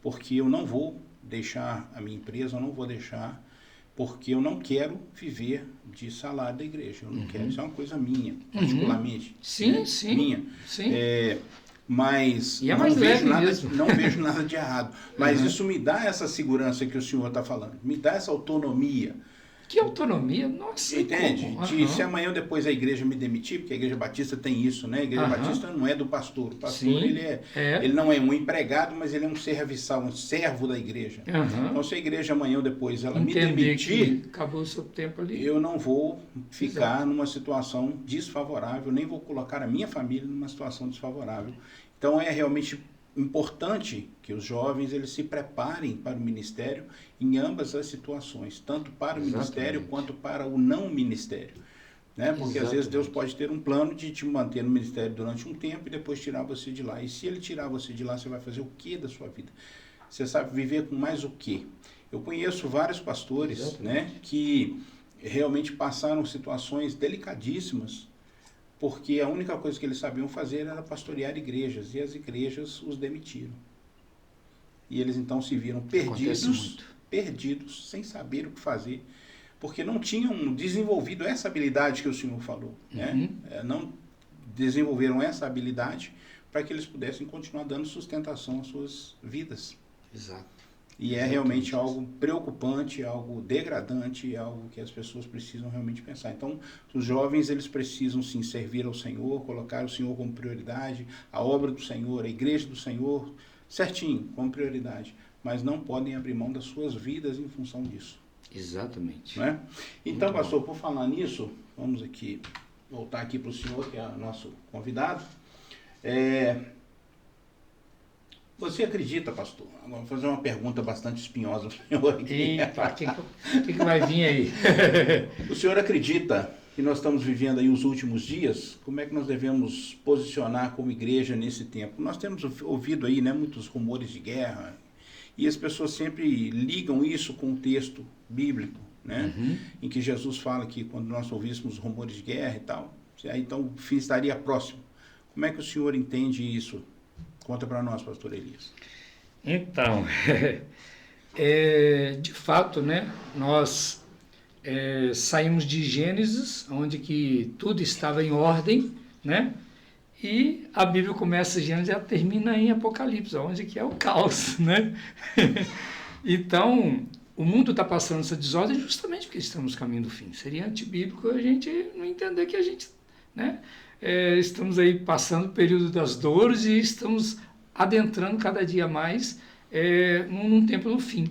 Porque eu não vou deixar a minha empresa, eu não vou deixar, porque eu não quero viver de salário da igreja. Eu não quero, isso é uma coisa minha, particularmente. Sim, né? sim. Minha. Sim. Mas E é mais leve mesmo. não vejo nada de errado. Mas isso me dá essa segurança que o senhor está falando, me dá essa autonomia. Que autonomia? Nossa, entende? como? Se amanhã ou depois a igreja me demitir, porque a igreja batista tem isso, né? A igreja batista não é do pastor. O pastor, Sim, ele não é um empregado, mas ele é um serviçal, um servo da igreja. Então, se a igreja amanhã ou depois ela me demitir, que acabou o seu tempo ali, eu não vou ficar numa situação desfavorável, nem vou colocar a minha família numa situação desfavorável. Então, é realmente importante que os jovens eles se preparem para o ministério em ambas as situações, tanto para o ministério quanto para o não ministério, né? Porque às vezes Deus pode ter um plano de te manter no ministério durante um tempo e depois tirar você de lá. E se ele tirar você de lá, você vai fazer o que da sua vida? Você sabe viver com mais o quê? Eu conheço vários pastores, né, que realmente passaram situações delicadíssimas, porque a única coisa que eles sabiam fazer era pastorear igrejas, e as igrejas os demitiram. E eles então se viram perdidos, sem saber o que fazer, porque não tinham desenvolvido essa habilidade que o senhor falou, né? Não desenvolveram essa habilidade para que eles pudessem continuar dando sustentação às suas vidas. Exato. E é realmente algo preocupante, algo degradante, algo que as pessoas precisam realmente pensar. Então, os jovens, eles precisam sim servir ao Senhor, colocar o Senhor como prioridade, a obra do Senhor, a igreja do Senhor, certinho, como prioridade. Mas não podem abrir mão das suas vidas em função disso. Exatamente. Né? Então, pastor, por falar nisso, vamos aqui voltar aqui para o senhor, que é o nosso convidado. Você acredita, pastor? Agora vou fazer uma pergunta bastante espinhosa para o senhor aqui. Eita, o que vai vir aí? O senhor acredita que nós estamos vivendo aí os últimos dias? Como é que nós devemos posicionar como igreja nesse tempo? Nós temos ouvido aí, né, muitos rumores de guerra, e as pessoas sempre ligam isso com o texto bíblico, né? Em que Jesus fala que quando nós ouvíssemos rumores de guerra e tal, aí então o fim estaria próximo. Como é que o senhor entende isso? Conta para nós, pastor Elias. Então, de fato, né, nós saímos de Gênesis, onde que tudo estava em ordem, né, e a Bíblia começa em Gênesis e ela termina em Apocalipse, onde que é o caos, né? Então, o mundo está passando essa desordem justamente porque estamos no caminho do fim. Seria antibíblico a gente não entender que a gente, né, estamos aí passando o período das dores e estamos adentrando cada dia mais num tempo do fim.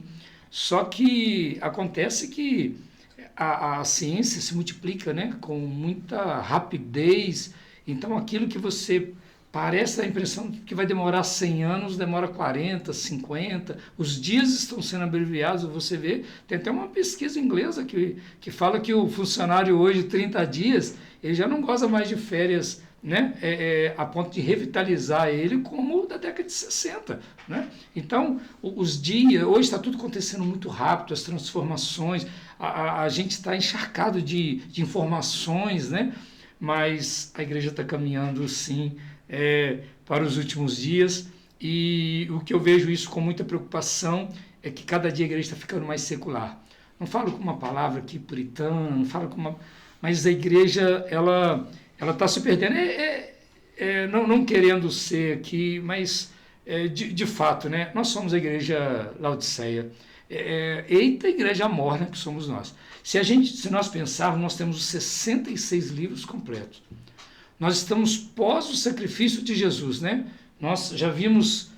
Só que acontece que a ciência se multiplica, né, com muita rapidez. Então, aquilo que você parece a impressão que vai demorar 100 anos, demora 40, 50. Os dias estão sendo abreviados, você vê. Tem até uma pesquisa inglesa que fala que o funcionário hoje, 30 dias, ele já não goza mais de férias, né, a ponto de revitalizar ele como da década de 60. Né? Então, os dias, hoje está tudo acontecendo muito rápido, as transformações, a gente está encharcado de informações, né? Mas a igreja está caminhando, sim, para os últimos dias, e o que eu vejo isso com muita preocupação é que cada dia a igreja está ficando mais secular. Não falo com uma palavra aqui puritana, não falo com uma... Mas a igreja, ela está se perdendo, não querendo ser aqui, mas de fato, né? Nós somos a igreja Laodiceia. Eita, igreja morna que somos nós. Se nós pensarmos, nós temos os 66 livros completos. Nós estamos pós o sacrifício de Jesus, né? Nós já vimos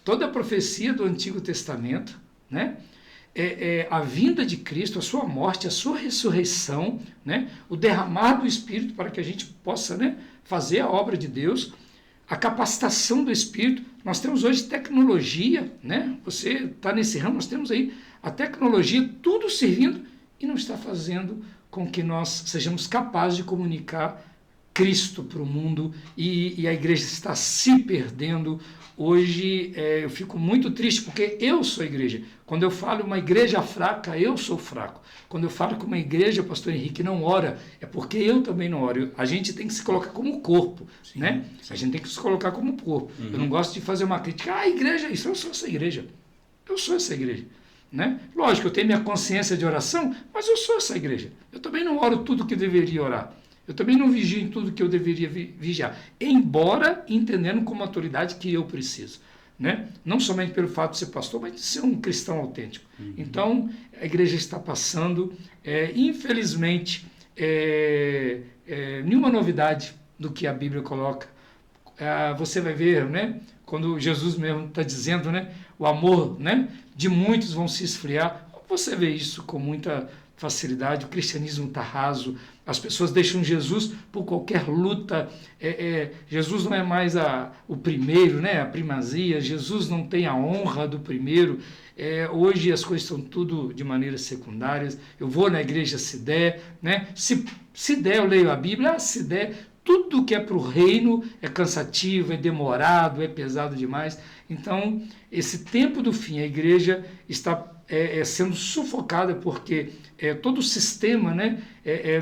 toda a profecia do Antigo Testamento, né? A vinda de Cristo, a sua morte, a sua ressurreição, né? O derramar do Espírito para que a gente possa, né, fazer a obra de Deus, a capacitação do Espírito. Nós temos hoje tecnologia, né? Você está nesse ramo, nós temos aí a tecnologia, tudo servindo e não está fazendo com que nós sejamos capazes de comunicar Cristo para o mundo, e a igreja está se perdendo. Hoje eu fico muito triste porque eu sou igreja. Quando eu falo uma igreja fraca, eu sou fraco. Quando eu falo que uma igreja, pastor Henrique, não ora, é porque eu também não oro. A gente tem que se colocar como corpo, sim, né? Sim. A gente tem que se colocar como corpo. Uhum. Eu não gosto de fazer uma crítica. A igreja, isso, eu sou essa igreja. Eu sou essa igreja. Né? Lógico, eu tenho minha consciência de oração, mas eu sou essa igreja. Eu também não oro tudo que deveria orar. Eu também não vigio em tudo que eu deveria vigiar, embora entendendo com maturidade que eu preciso, né? Não somente pelo fato de ser pastor, mas de ser um cristão autêntico. Uhum. Então, a igreja está passando, infelizmente, nenhuma novidade do que a Bíblia coloca. Você vai ver, né, quando Jesus mesmo está dizendo, né, o amor, né, de muitos vão se esfriar. Você vê isso com muita facilidade. O cristianismo está raso, as pessoas deixam Jesus por qualquer luta. Jesus não é mais o primeiro, né, a primazia. Jesus não tem a honra do primeiro. Hoje as coisas estão tudo de maneiras secundárias. Eu vou na igreja se der, né? Se der, eu leio a Bíblia. Se der, tudo que é para o reino é cansativo, é demorado, é pesado demais. Então, esse tempo do fim, a igreja está sendo sufocada porque todo o sistema, né,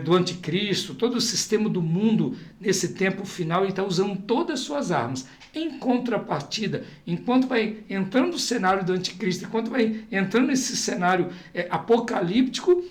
do anticristo, todo o sistema do mundo nesse tempo final, ele está usando todas as suas armas. Em contrapartida, enquanto vai entrando o cenário do anticristo, enquanto vai entrando esse cenário apocalíptico,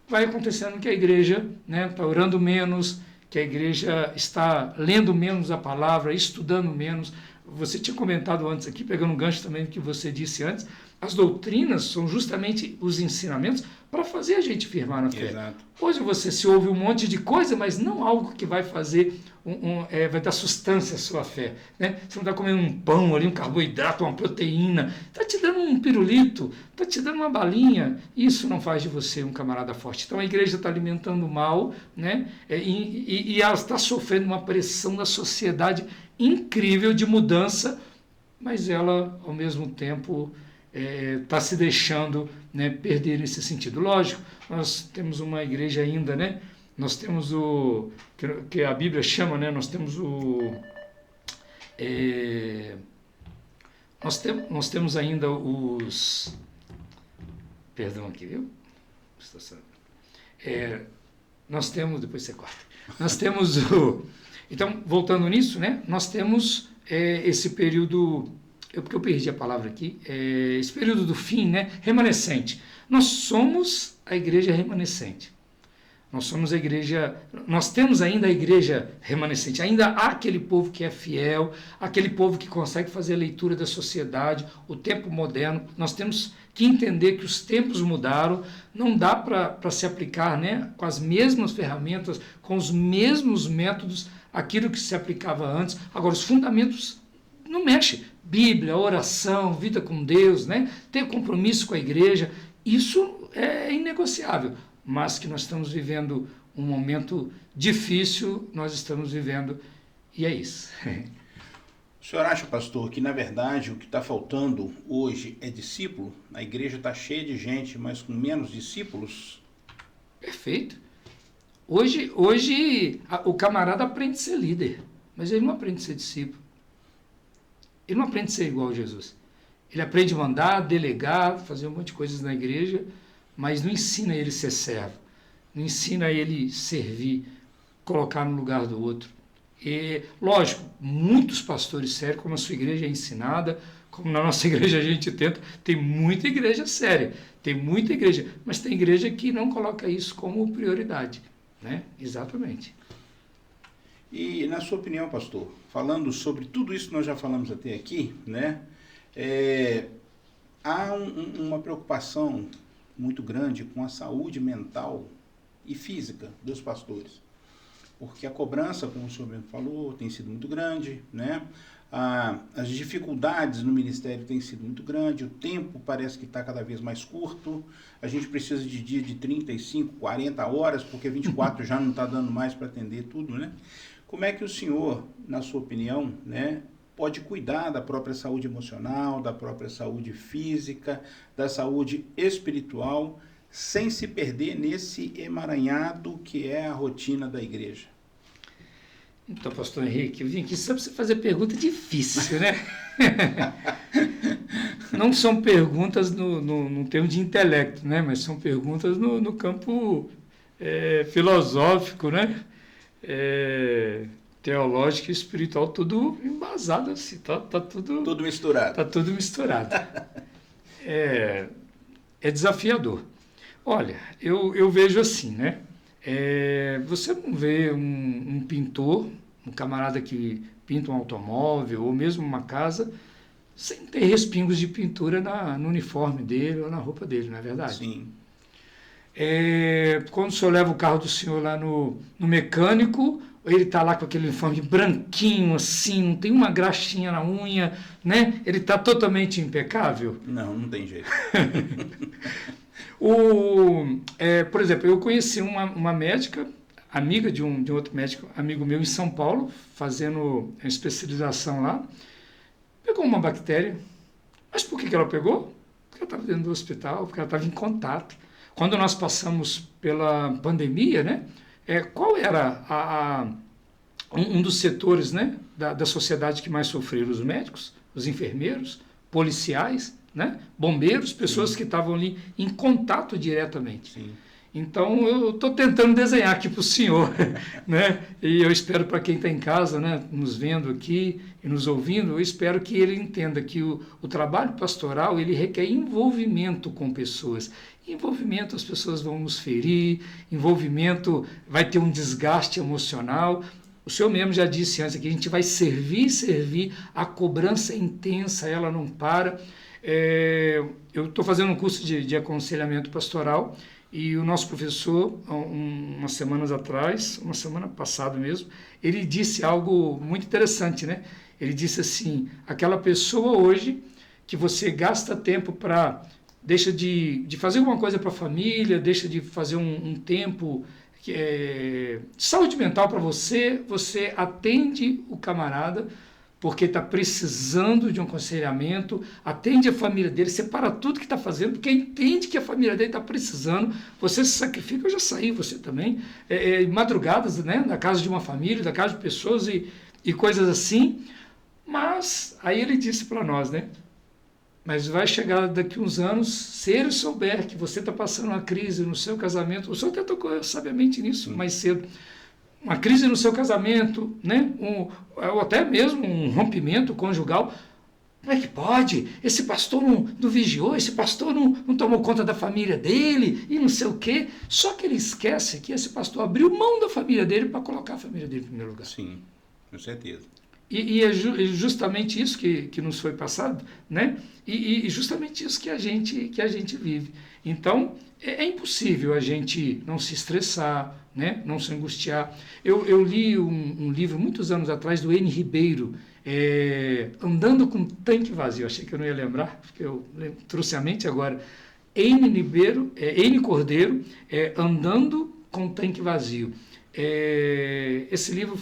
vai acontecendo que a igreja, né, está orando menos, que a igreja está lendo menos a palavra, estudando menos. Você tinha comentado antes aqui, pegando um gancho também do que você disse antes, as doutrinas são justamente os ensinamentos para fazer a gente firmar na fé. Exato. Hoje você se ouve um monte de coisa, mas não algo que vai fazer, vai dar sustância à sua fé. Né? Você não está comendo um pão ali, um carboidrato, uma proteína, está te dando um pirulito, está te dando uma balinha. Isso não faz de você um camarada forte. Então a igreja está alimentando mal, né? E ela está sofrendo uma pressão da sociedade incrível de mudança, mas ela, ao mesmo tempo, está se deixando, né, perder esse sentido. Lógico, nós temos uma igreja ainda, né? Nós temos o que a Bíblia chama, né? Nós temos nós temos ainda os, perdão aqui, viu? Nós temos, depois você corta. Nós temos então, voltando nisso, né? Nós temos esse período, porque eu perdi a palavra aqui, esse período do fim, né, remanescente. Nós somos a igreja remanescente. Nós somos a igreja, nós temos ainda a igreja remanescente. Ainda há aquele povo que é fiel, aquele povo que consegue fazer a leitura da sociedade, o tempo moderno. Nós temos que entender que os tempos mudaram, não dá para se aplicar, né, com as mesmas ferramentas, com os mesmos métodos, aquilo que se aplicava antes. Agora, os fundamentos não mexem. Bíblia, oração, vida com Deus, né? Ter compromisso com a igreja, isso é inegociável. Mas que nós estamos vivendo um momento difícil, nós estamos vivendo, e é isso. O senhor acha, pastor, que na verdade o que está faltando hoje é discípulo? A igreja está cheia de gente, mas com menos discípulos? Perfeito. Hoje o camarada aprende a ser líder, mas ele não aprende a ser discípulo. Ele não aprende a ser igual a Jesus. Ele aprende a mandar, delegar, fazer um monte de coisas na igreja, mas não ensina ele a ser servo, não ensina ele servir, colocar no lugar do outro. E, lógico, muitos pastores sérios, como a sua igreja é ensinada, como na nossa igreja a gente tenta, tem muita igreja séria, tem muita igreja, mas tem igreja que não coloca isso como prioridade, né? Exatamente. E, na sua opinião, pastor, falando sobre tudo isso que nós já falamos até aqui, né? há uma preocupação muito grande com a saúde mental e física dos pastores, porque a cobrança, como o senhor mesmo falou, tem sido muito grande, né? As dificuldades no ministério têm sido muito grandes, o tempo parece que está cada vez mais curto, a gente precisa de dia de 35, 40 horas, porque 24 já não está dando mais para atender tudo, né? Como é que o senhor, na sua opinião, né, pode cuidar da própria saúde emocional, da própria saúde física, da saúde espiritual, sem se perder nesse emaranhado que é a rotina da igreja? Então, pastor Henrique, eu vim aqui só para você fazer pergunta difícil, né? Não são perguntas no termo de intelecto, né? Mas são perguntas no campo filosófico, né? Teológico e espiritual, tudo embasado assim, tá tudo... Tudo misturado. Tá tudo misturado. É desafiador. Olha, eu vejo assim, né? Você não vê um pintor, um camarada que pinta um automóvel ou mesmo uma casa, sem ter respingos de pintura no uniforme dele ou na roupa dele, não é verdade? Sim. Quando o senhor leva o carro do senhor lá no mecânico, ele está lá com aquele uniforme branquinho assim, não tem uma graxinha na unha, né? Ele está totalmente impecável? Não tem jeito. Por exemplo, eu conheci uma médica, amiga de um outro médico, amigo meu em São Paulo, fazendo a especialização lá, pegou uma bactéria. Mas por que ela pegou? Porque ela estava dentro do hospital, porque ela estava em contato. Quando nós passamos pela pandemia, né, qual era um dos setores, né, da sociedade que mais sofreram? Os médicos, os enfermeiros, policiais, né, bombeiros, pessoas que estavam ali em contato diretamente. Sim. Então, eu estou tentando desenhar aqui para o senhor, né? E eu espero para quem está em casa, né, nos vendo aqui e nos ouvindo, eu espero que ele entenda que o trabalho pastoral, ele requer envolvimento com pessoas. Envolvimento, as pessoas vão nos ferir, envolvimento vai ter um desgaste emocional. O senhor mesmo já disse antes que a gente vai servir, a cobrança é intensa, ela não para. Eu estou fazendo um curso de aconselhamento pastoral, e o nosso professor, umas semanas atrás, uma semana passada mesmo, ele disse algo muito interessante, né? Ele disse assim, aquela pessoa hoje que você gasta tempo deixa de fazer alguma coisa para a família, deixa de fazer um tempo de saúde mental para você atende o camarada, porque está precisando de um aconselhamento, atende a família dele, separa tudo que está fazendo, porque entende que a família dele está precisando, você se sacrifica, eu já saí, você também, madrugadas, né, da casa de uma família, da casa de pessoas e coisas assim, mas aí ele disse para nós, né, mas vai chegar daqui uns anos, se ele souber que você está passando uma crise no seu casamento, o senhor até tocou sabiamente nisso mais cedo, uma crise no seu casamento, né? Ou até mesmo um rompimento conjugal. Como é que pode? Esse pastor não vigiou, esse pastor não tomou conta da família dele e não sei o quê. Só que ele esquece que esse pastor abriu mão da família dele para colocar a família dele em primeiro lugar. Sim, com certeza. E é justamente isso que nos foi passado, né? E justamente isso que a gente vive. Então, é impossível a gente não se estressar, né? Não se angustiar. Eu li um livro muitos anos atrás do N. Ribeiro, Andando com Tanque Vazio. Achei que eu não ia lembrar, porque eu trouxe à mente agora. N. Cordeiro, Andando com Tanque Vazio. Esse livro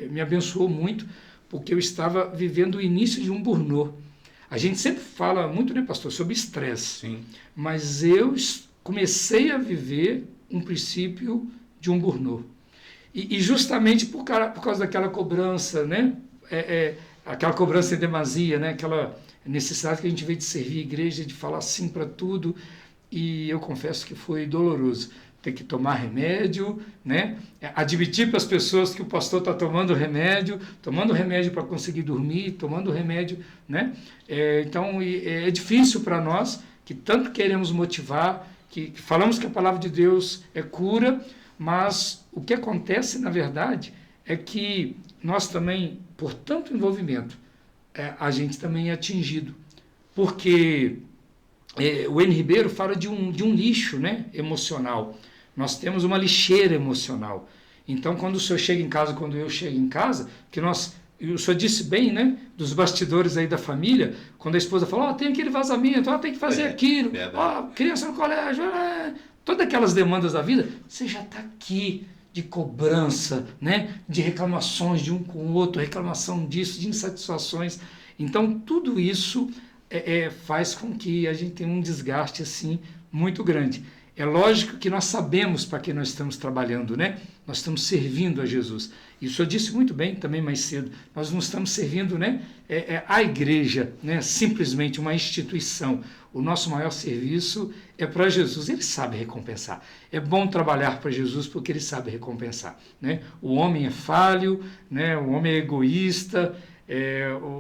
me abençoou muito, porque eu estava vivendo o início de um burnout. A gente sempre fala muito, né, pastor, sobre estresse. Sim. Mas eu comecei a viver um princípio de um burnout. E justamente por causa daquela cobrança, né? Aquela cobrança em demasia, né? Aquela necessidade que a gente vê de servir a igreja, de falar sim para tudo. E eu confesso que foi doloroso. Ter que tomar remédio, né? Admitir para as pessoas que o pastor está tomando remédio para conseguir dormir, tomando remédio, né? Então, é difícil para nós, que tanto queremos motivar, que falamos que a palavra de Deus é cura, mas o que acontece, na verdade, é que nós também, por tanto envolvimento, a gente também é atingido. Porque o N. Ribeiro fala de um lixo, né, emocional. Nós temos uma lixeira emocional. Então, quando o senhor chega em casa, quando eu chego em casa, e o senhor disse bem, né, dos bastidores aí da família, quando a esposa fala, tem aquele vazamento, tem que fazer aquilo, criança no colégio, todas aquelas demandas da vida, você já está aqui de cobrança, né, de reclamações de um com o outro, reclamação disso, de insatisfações. Então, tudo isso faz com que a gente tenha um desgaste assim muito grande. É lógico que nós sabemos para que nós estamos trabalhando, né? Nós estamos servindo a Jesus. E o senhor disse muito bem também mais cedo, nós não estamos servindo, né, a igreja, né, simplesmente uma instituição. O nosso maior serviço é para Jesus. Ele sabe recompensar. É bom trabalhar para Jesus porque ele sabe recompensar, né? O homem é falho, né? O homem é egoísta,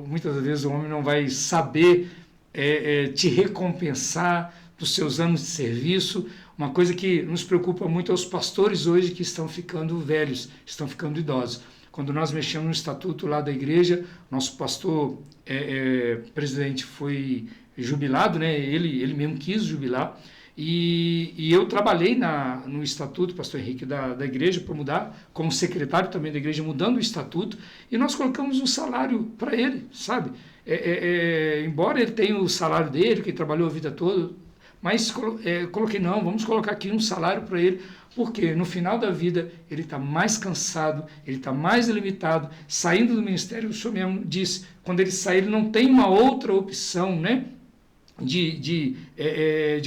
muitas vezes o homem não vai saber te recompensar dos seus anos de serviço. Uma coisa que nos preocupa muito aos pastores hoje que estão ficando velhos, estão ficando idosos. Quando nós mexemos no estatuto lá da igreja, nosso pastor presidente foi jubilado, né? Ele mesmo quis jubilar, e eu trabalhei no estatuto, pastor Henrique, da igreja, para mudar, como secretário também da igreja, mudando o estatuto, e nós colocamos um salário para ele, sabe? Embora ele tenha o salário dele, que ele trabalhou a vida toda, mas coloquei, não, vamos colocar aqui um salário para ele, porque no final da vida ele está mais cansado, ele está mais limitado, saindo do ministério, o senhor mesmo disse, quando ele sair, ele não tem uma outra opção, né, de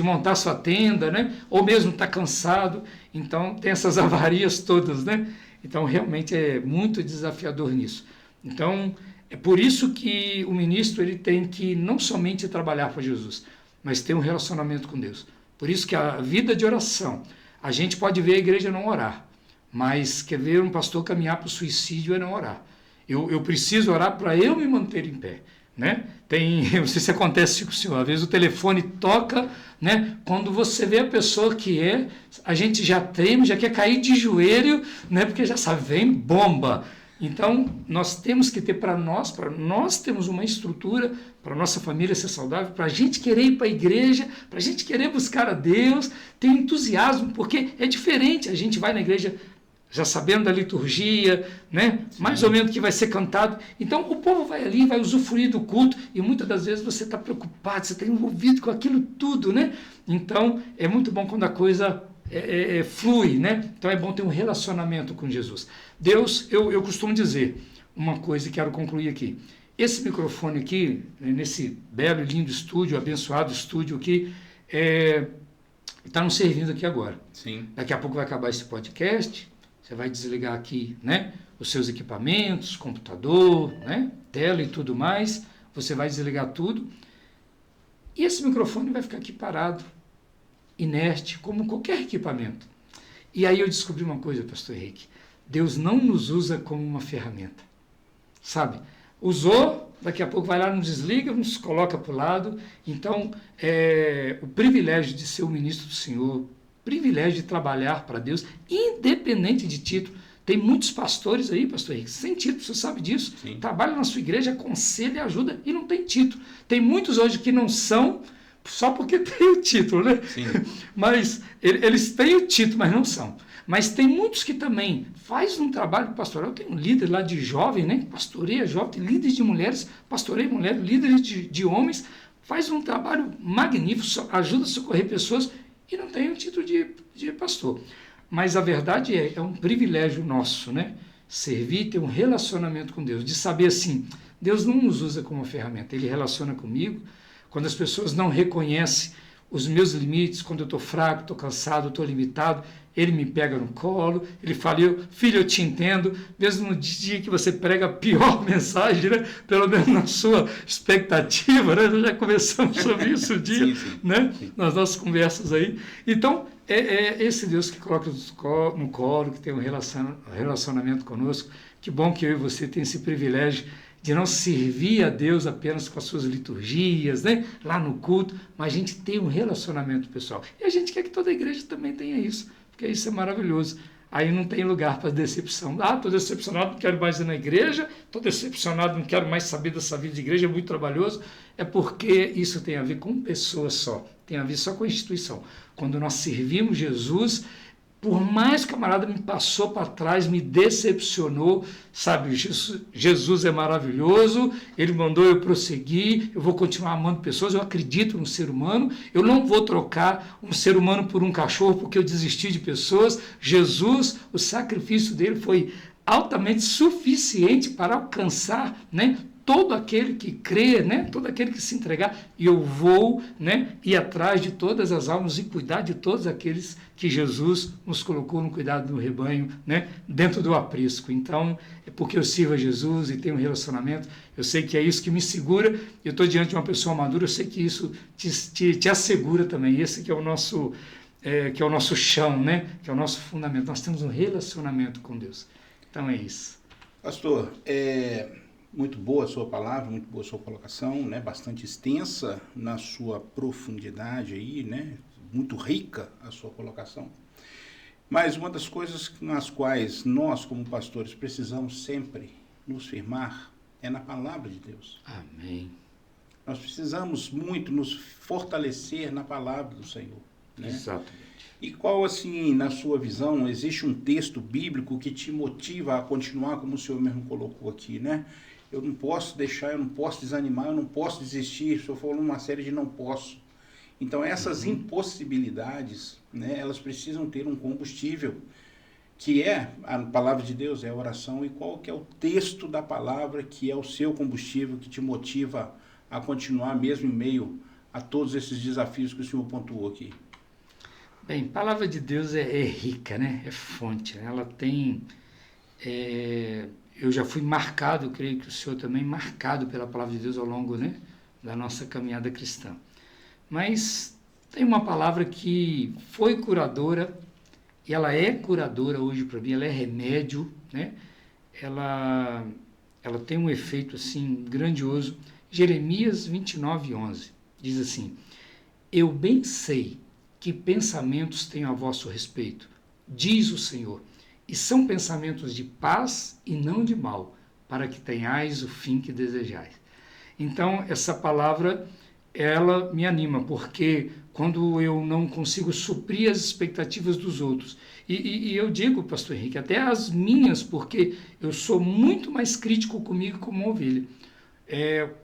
montar sua tenda, né, ou mesmo está cansado, então tem essas avarias todas, né, então realmente é muito desafiador nisso. Então, é por isso que o ministro ele tem que não somente trabalhar para Jesus, mas ter um relacionamento com Deus. Por isso que a vida de oração, a gente pode ver a igreja não orar, mas quer ver um pastor caminhar para o suicídio é não orar. Eu preciso orar para eu me manter em pé, né? Eu não sei se acontece com o senhor, às vezes o telefone toca, né? Quando você vê a pessoa a gente já treme, já quer cair de joelho, né? Porque já sabe, vem bomba. Então, nós temos que ter para nós temos uma estrutura para a nossa família ser saudável, para a gente querer ir para a igreja, para a gente querer buscar a Deus, ter entusiasmo, porque é diferente, a gente vai na igreja já sabendo da liturgia, né? Mais ou menos o que vai ser cantado. Então, o povo vai ali, vai usufruir do culto, e muitas das vezes você está preocupado, você está envolvido com aquilo tudo, né? Então, é muito bom quando a coisa flui, né? Então é bom ter um relacionamento com Jesus. Deus, eu costumo dizer uma coisa e quero concluir aqui. Esse microfone aqui, nesse belo e lindo estúdio, abençoado estúdio aqui, está nos servindo aqui agora. Sim. Daqui a pouco vai acabar esse podcast, você vai desligar aqui, né, os seus equipamentos, computador, né, tela e tudo mais, você vai desligar tudo, e esse microfone vai ficar aqui parado, inerte, como qualquer equipamento. E aí eu descobri uma coisa, pastor Henrique, Deus não nos usa como uma ferramenta, sabe? Usou, daqui a pouco vai lá, nos desliga, nos coloca para o lado. Então, o privilégio de ser o ministro do Senhor, privilégio de trabalhar para Deus, independente de título. Tem muitos pastores aí, pastor Henrique, sem título, você sabe disso. Sim. Trabalham na sua igreja, aconselha, ajuda e não tem título. Tem muitos hoje que não são só porque tem o título, né? Sim. Mas eles têm o título, mas não são. Mas tem muitos que também fazem um trabalho pastoral. Tem um líder lá de jovem, né? Pastoreia jovem, tem líderes de mulheres, pastoreia mulheres, líderes de homens, faz um trabalho magnífico, ajuda a socorrer pessoas e não tem o título de pastor. Mas a verdade é um privilégio nosso, né? Servir, ter um relacionamento com Deus, de saber assim, Deus não nos usa como uma ferramenta, Ele relaciona comigo. Quando as pessoas não reconhecem os meus limites, quando eu estou fraco, estou cansado, estou limitado, Ele me pega no colo, Ele fala, filho, eu te entendo, mesmo no dia que você prega a pior mensagem, né? Pelo menos na sua expectativa, né? Nós já conversamos sobre isso um dia, sim. Né? Nas nossas conversas aí. Então, é esse Deus que coloca no colo, que tem um relacionamento conosco. Que bom que eu e você temos esse privilégio de não servir a Deus apenas com as suas liturgias, né? Lá no culto, mas a gente tem um relacionamento pessoal. E a gente quer que toda a igreja também tenha isso, porque isso é maravilhoso. aí não tem lugar para decepção. Estou decepcionado, não quero mais ir na igreja, estou decepcionado, não quero mais saber dessa vida de igreja, é muito trabalhoso. É porque isso tem a ver com pessoas só, tem a ver só com a instituição. Quando nós servimos Jesus, por mais que o camarada me passou para trás, me decepcionou, sabe, Jesus é maravilhoso, ele mandou eu prosseguir, eu vou continuar amando pessoas, eu acredito no ser humano, eu não vou trocar um ser humano por um cachorro porque eu desisti de pessoas. Jesus, o sacrifício dele foi altamente suficiente para alcançar, né, todo aquele que crê, né, todo aquele que se entregar, e eu vou, né, ir atrás de todas as almas e cuidar de todos aqueles que Jesus nos colocou no cuidado do rebanho, né, dentro do aprisco. Então, é porque eu sirvo a Jesus e tenho um relacionamento, eu sei que é isso que me segura, eu estou diante de uma pessoa madura, eu sei que isso te assegura também, esse que é o nosso chão, né, que é o nosso fundamento. Nós temos um relacionamento com Deus. Então é isso. Pastor, muito boa a sua palavra, muito boa a sua colocação, né? Bastante extensa na sua profundidade aí, né? Muito rica a sua colocação. Mas uma das coisas nas quais nós, como pastores, precisamos sempre nos firmar é na palavra de Deus. Amém. Nós precisamos muito nos fortalecer na palavra do Senhor, né? Exatamente. E qual, assim, na sua visão, existe um texto bíblico que te motiva a continuar, como o senhor mesmo colocou aqui, né? Eu não posso deixar, eu não posso desanimar, eu não posso desistir. O senhor falou uma série de não posso. Então, essas impossibilidades, né, elas precisam ter um combustível, que é a palavra de Deus, é a oração. E qual que é o texto da palavra que é o seu combustível, que te motiva a continuar mesmo em meio a todos esses desafios que o senhor pontuou aqui? Bem, a palavra de Deus é rica, né? É fonte. Ela tem... eu já fui marcado, eu creio que o senhor também, marcado pela palavra de Deus ao longo, né, da nossa caminhada cristã. Mas tem uma palavra que foi curadora, e ela é curadora hoje para mim, ela é remédio, né? Ela tem um efeito assim grandioso. Jeremias 29:11 diz assim: eu bem sei que pensamentos tenho a vosso respeito, diz o Senhor, e são pensamentos de paz e não de mal, para que tenhais o fim que desejais. Então, essa palavra, ela me anima, porque quando eu não consigo suprir as expectativas dos outros, e eu digo, pastor Henrique, até as minhas, porque eu sou muito mais crítico comigo como uma ovelha.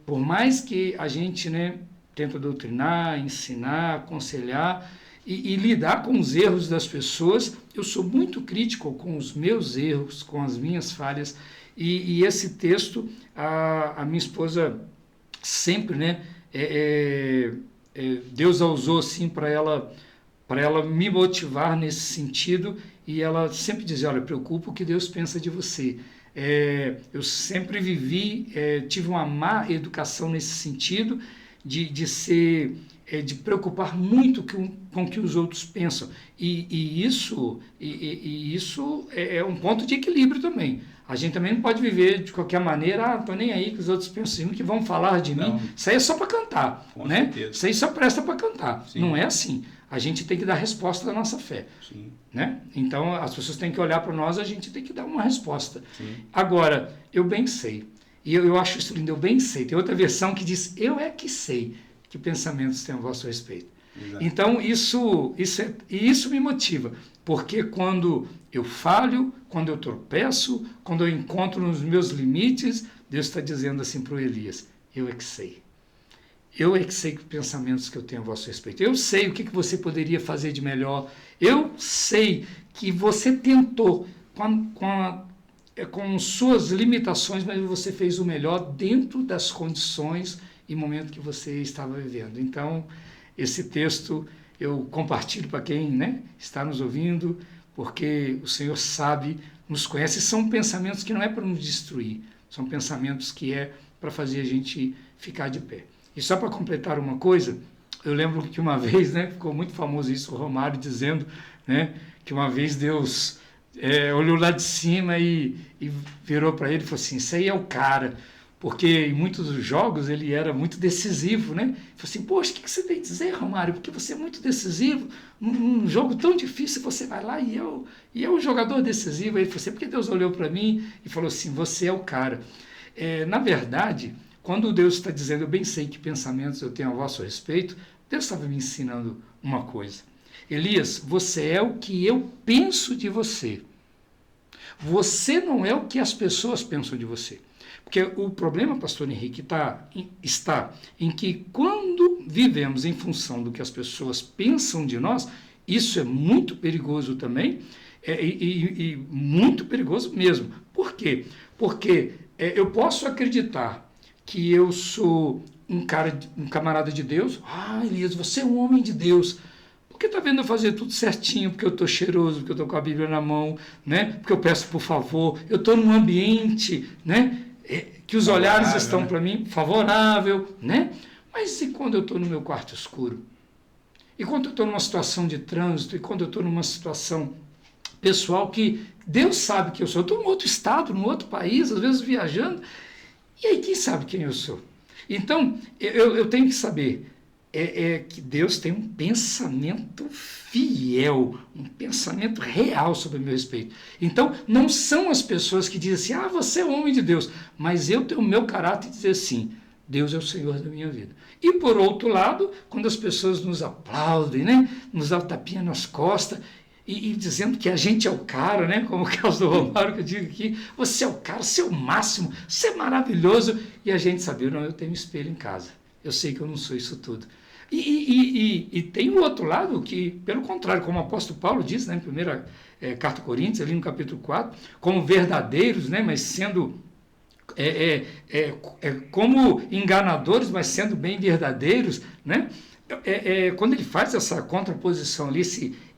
Por mais que a gente, né, tenta doutrinar, ensinar, aconselhar, e lidar com os erros das pessoas, eu sou muito crítico com os meus erros, com as minhas falhas, e esse texto, a minha esposa sempre, né, Deus a usou assim para ela me motivar nesse sentido, e ela sempre dizia: olha, preocupa o que Deus pensa de você. Eu sempre tive uma má educação nesse sentido, de preocupar muito com o que os outros pensam. E isso é um ponto de equilíbrio também. A gente também não pode viver de qualquer maneira, estou nem aí que os outros pensam, que vão falar de mim. Isso aí é só para cantar, né? Isso aí só presta para cantar. Sim. Não é assim. A gente tem que dar resposta da nossa fé. Sim. Né? Então, as pessoas têm que olhar para nós, a gente tem que dar uma resposta. Sim. Agora, eu bem sei, e eu acho isso lindo, eu bem sei. Tem outra versão que diz: eu é que sei que pensamentos têm a vosso respeito. Exato. Então, isso me motiva, porque quando eu falho, quando eu tropeço, quando eu encontro nos meus limites, Deus está dizendo assim para o Elias: eu é que sei. Eu é que sei que pensamentos que eu tenho a vosso respeito. Eu sei o que você poderia fazer de melhor. Eu sei que você tentou com suas limitações, mas você fez o melhor dentro das condições e momento que você estava vivendo. Então, esse texto eu compartilho para quem, né, está nos ouvindo, porque o Senhor sabe, nos conhece. São pensamentos que não é para nos destruir, são pensamentos que é para fazer a gente ficar de pé. E só para completar uma coisa, eu lembro que uma vez, né, ficou muito famoso isso, o Romário dizendo, né, que uma vez Deus olhou lá de cima e virou para ele e falou assim: isso aí é o cara. porque em muitos dos jogos ele era muito decisivo, né? Falei assim, poxa, o que você tem a dizer, Romário? Porque você é muito decisivo, num jogo tão difícil, você vai lá e é um jogador decisivo. Aí ele falou assim, porque Deus olhou para mim e falou assim, você é o cara. Na verdade, quando Deus está dizendo, eu bem sei que pensamentos eu tenho a vosso respeito, Deus estava me ensinando uma coisa. Elias, você é o que eu penso de você. Você não é o que as pessoas pensam de você. Porque o problema, pastor Henrique, está em que quando vivemos em função do que as pessoas pensam de nós, isso é muito perigoso também, e muito perigoso mesmo. Por quê? Porque eu posso acreditar que eu sou um camarada de Deus. Ah, Elias, você é um homem de Deus. Porque está vendo eu fazer tudo certinho, porque eu estou cheiroso, porque eu estou com a Bíblia na mão, né? Porque eu peço por favor, eu estou num ambiente, né? Que os olhares estão, né, para mim, favorável, né? Mas e quando eu estou no meu quarto escuro? E quando eu estou numa situação de trânsito? E quando eu estou numa situação pessoal que Deus sabe que eu sou? Eu estou num outro estado, num outro país, às vezes viajando, e aí quem sabe quem eu sou? Então, eu tenho que saber que Deus tem um pensamento fiel, um pensamento real sobre o meu respeito. Então, não são as pessoas que dizem assim, você é um homem de Deus, mas eu tenho o meu caráter de dizer assim, Deus é o Senhor da minha vida. E por outro lado, quando as pessoas nos aplaudem, né, nos dão tapinha nas costas, e dizendo que a gente é o cara, né? Como o caso do Romário, que eu digo aqui, você é o cara, você é o máximo, você é maravilhoso, e a gente sabe, não, eu tenho um espelho em casa, eu sei que eu não sou isso tudo. E tem o outro lado que, pelo contrário, como o apóstolo Paulo diz, né, em primeira carta a Coríntios, ali no capítulo 4, como verdadeiros, né, mas sendo como enganadores, mas sendo bem verdadeiros, né? Quando ele faz essa contraposição ali,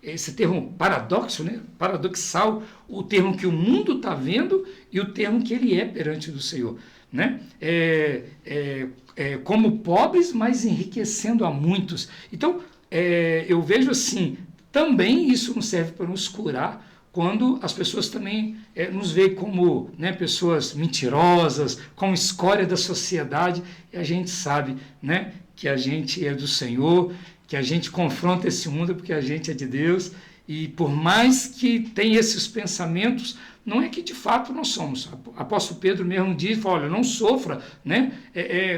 esse termo paradoxo, né? Paradoxal, o termo que o mundo está vendo e o termo que ele é perante do Senhor, né? Como pobres, mas enriquecendo a muitos. Então, eu vejo assim, também isso não serve para nos curar, quando as pessoas também nos veem como, né, pessoas mentirosas, como escória da sociedade, e a gente sabe, né, que a gente é do Senhor, que a gente confronta esse mundo porque a gente é de Deus, e por mais que tenha esses pensamentos, não é que de fato não somos. O apóstolo Pedro mesmo diz, olha, não sofra, né,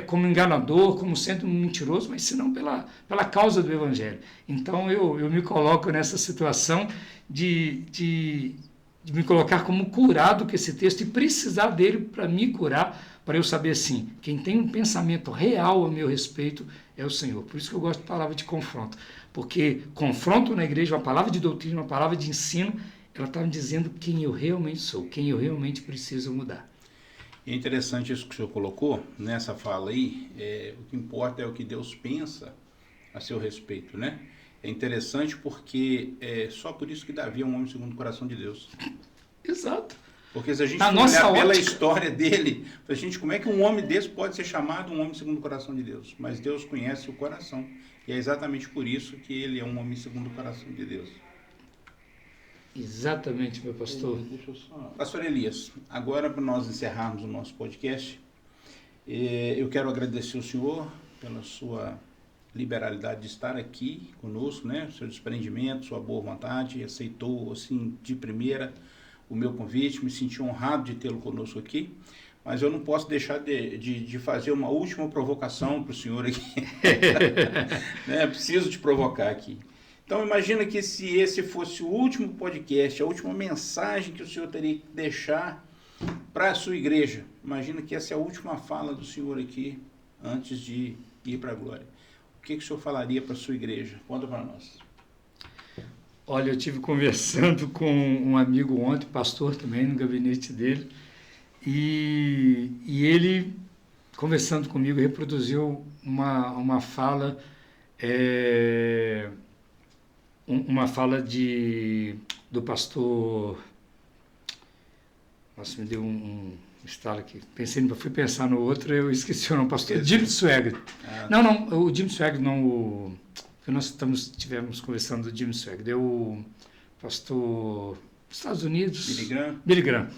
como enganador, como sendo um mentiroso, mas senão pela causa do Evangelho. Então eu me coloco nessa situação de me colocar como curado com esse texto e precisar dele para me curar, para eu saber assim, quem tem um pensamento real a meu respeito é o Senhor. Por isso que eu gosto da palavra de confronto, porque confronto na igreja, uma palavra de doutrina, uma palavra de ensino, ela está me dizendo quem eu realmente sou, quem eu realmente preciso mudar. É interessante isso que o senhor colocou nessa fala aí. O que importa é o que Deus pensa a seu respeito, né? É interessante porque só por isso que Davi é um homem segundo o coração de Deus. Exato. Porque se a gente olhar pela história dele, gente, como é que um homem desse pode ser chamado um homem segundo o coração de Deus? Mas Deus conhece o coração. E é exatamente por isso que ele é um homem segundo o coração de Deus. Exatamente, meu pastor. Pastor Elias, agora para nós encerrarmos o nosso podcast, eu quero agradecer ao senhor pela sua liberalidade de estar aqui conosco, né? Seu desprendimento, sua boa vontade, aceitou assim de primeira o meu convite, me senti honrado de tê-lo conosco aqui, mas eu não posso deixar de fazer uma última provocação para o senhor aqui. Né? Preciso te provocar aqui. Então imagina que se esse fosse o último podcast, a última mensagem que o senhor teria que deixar para a sua igreja. Imagina que essa é a última fala do senhor aqui antes de ir para a glória. O que o senhor falaria para a sua igreja? Conta para nós. Olha, eu estive conversando com um amigo ontem, pastor também, no gabinete dele, e ele, conversando comigo, reproduziu uma fala, do pastor... Nossa, me deu um estalo aqui. Fui pensar no outro, eu esqueci o nome, pastor Jim Swaggart. Não, o Jim Swaggart não... Nós estivemos conversando do Jim Swaggart, o pastor dos Estados Unidos, Billy Graham.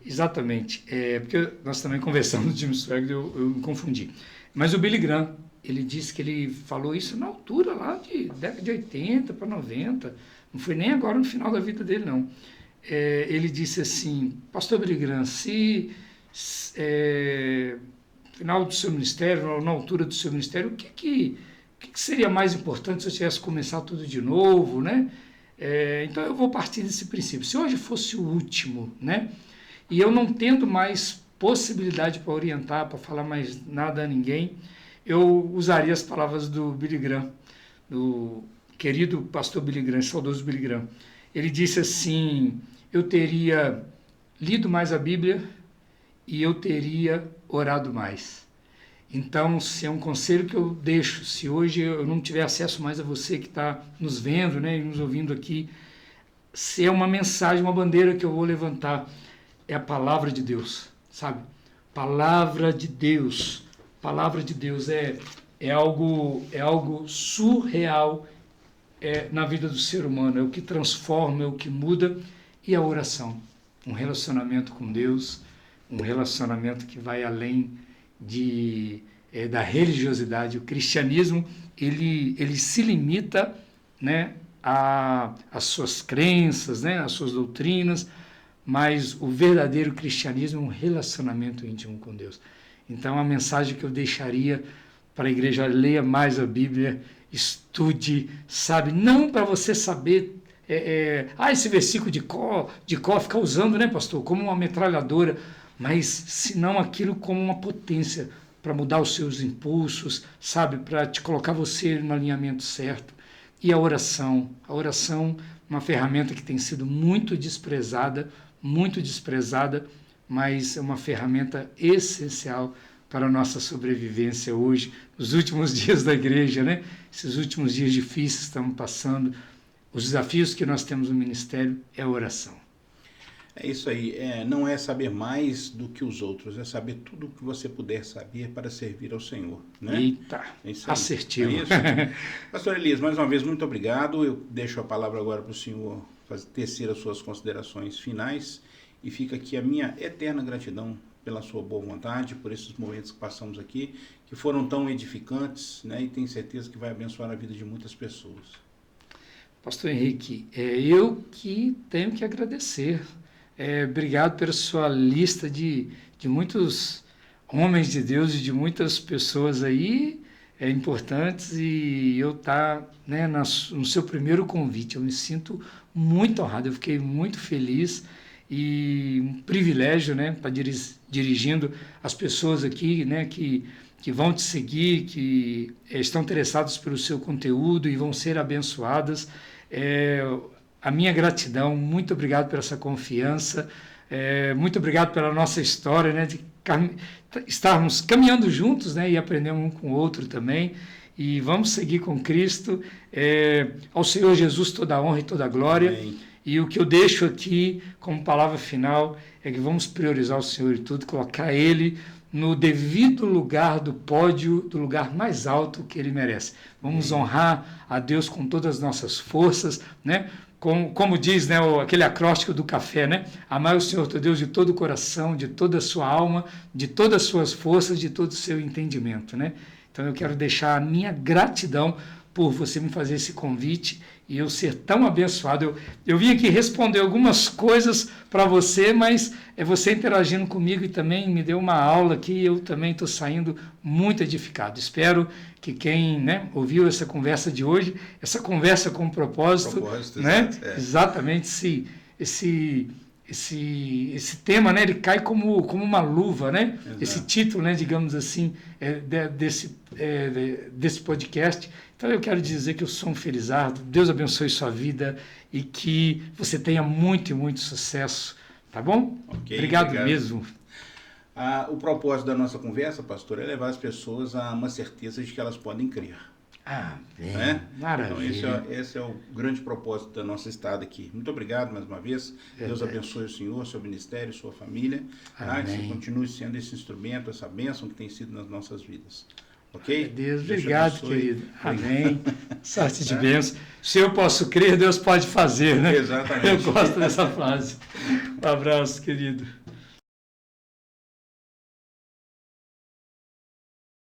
Exatamente. Porque nós também conversamos de Jim Swaggart, eu me confundi. Mas o Billy Graham, ele disse que ele falou isso na altura lá de década de 80 para 90. Não foi nem agora no final da vida dele, não. Ele disse assim, pastor Billy Graham, se no final do seu ministério, na altura do seu ministério, o que seria mais importante se eu tivesse que começar tudo de novo, né? Então eu vou partir desse princípio. Se hoje fosse o último, né? E eu não tendo mais possibilidade para orientar, para falar mais nada a ninguém, eu usaria as palavras do Billy Graham, do querido pastor Billy Graham, saudoso Billy Graham. Ele disse assim, eu teria lido mais a Bíblia e eu teria orado mais. Então, se é um conselho que eu deixo, se hoje eu não tiver acesso mais a você que está nos vendo, né, e nos ouvindo aqui, se é uma mensagem, uma bandeira que eu vou levantar, é a palavra de Deus, sabe? Palavra de Deus é algo surreal na vida do ser humano, é o que transforma, é o que muda, e a oração, um relacionamento com Deus, um relacionamento que vai além da religiosidade. O cristianismo ele se limita, né, às suas crenças, né, às suas doutrinas, mas o verdadeiro cristianismo é um relacionamento íntimo com Deus. Então a mensagem que eu deixaria para a igreja: leia mais a Bíblia, estude, sabe, não para você saber esse versículo de cor ficar usando, né, pastor, como uma metralhadora, mas senão aquilo como uma potência para mudar os seus impulsos, sabe, para te colocar você no alinhamento certo. E a oração, uma ferramenta que tem sido muito desprezada, mas é uma ferramenta essencial para a nossa sobrevivência hoje, nos últimos dias da igreja, né? Esses últimos dias difíceis que estamos passando, os desafios que nós temos no ministério é a oração. É isso aí, não é saber mais do que os outros, é saber tudo o que você puder saber para servir ao Senhor. Né? Eita, assertivo. É isso? Pastor Elias, mais uma vez, muito obrigado. Eu deixo a palavra agora para o senhor tecer as suas considerações finais, e fica aqui a minha eterna gratidão pela sua boa vontade, por esses momentos que passamos aqui, que foram tão edificantes, né? E tenho certeza que vai abençoar a vida de muitas pessoas. Pastor Henrique, eu que tenho que agradecer. Obrigado pela sua lista de muitos homens de Deus e de muitas pessoas aí importantes, e eu né, no seu primeiro convite. Eu me sinto muito honrado, eu fiquei muito feliz, e um privilégio, né, estar dirigindo as pessoas aqui, né, que vão te seguir, que estão interessadas pelo seu conteúdo e vão ser abençoadas. A minha gratidão, muito obrigado por essa confiança, muito obrigado pela nossa história, né, de estarmos caminhando juntos, né, e aprendendo um com o outro também, e vamos seguir com Cristo. Ao Senhor Jesus toda a honra e toda a glória. Amém. E o que eu deixo aqui como palavra final é que vamos priorizar o Senhor em tudo, colocar Ele no devido lugar do pódio, do lugar mais alto que Ele merece. Vamos honrar a Deus com todas as nossas forças, né? Como diz, né, aquele acróstico do café, né? Amar o Senhor teu Deus de todo o coração, de toda a sua alma, de todas as suas forças, de todo o seu entendimento, né? Então eu quero deixar a minha gratidão por você me fazer esse convite e eu ser tão abençoado. Eu vim aqui responder algumas coisas para você, mas é você interagindo comigo e também me deu uma aula que eu também estou saindo muito edificado. Espero que quem, né, ouviu essa conversa de hoje, essa conversa com propósito, né? Exatamente, esse tema, né, ele cai como uma luva, né? Exato. Esse título, né, digamos assim, desse podcast. Então eu quero dizer que eu sou um felizardo, Deus abençoe sua vida e que você tenha muito e muito sucesso, tá bom? Okay, obrigado mesmo. O propósito da nossa conversa, pastor, é levar as pessoas a uma certeza de que elas podem crer. Né? Maravilha. Então esse é o grande propósito da nossa estada aqui. Muito obrigado mais uma vez. Verdade. Deus abençoe o senhor, seu ministério, sua família. Tá? Que você continue sendo esse instrumento, essa bênção que tem sido nas nossas vidas. Ok? Deus, obrigado, querido. Amém. Sorte de bênção. Se eu posso crer, Deus pode fazer, né? Exatamente. Eu gosto dessa frase. Um abraço, querido.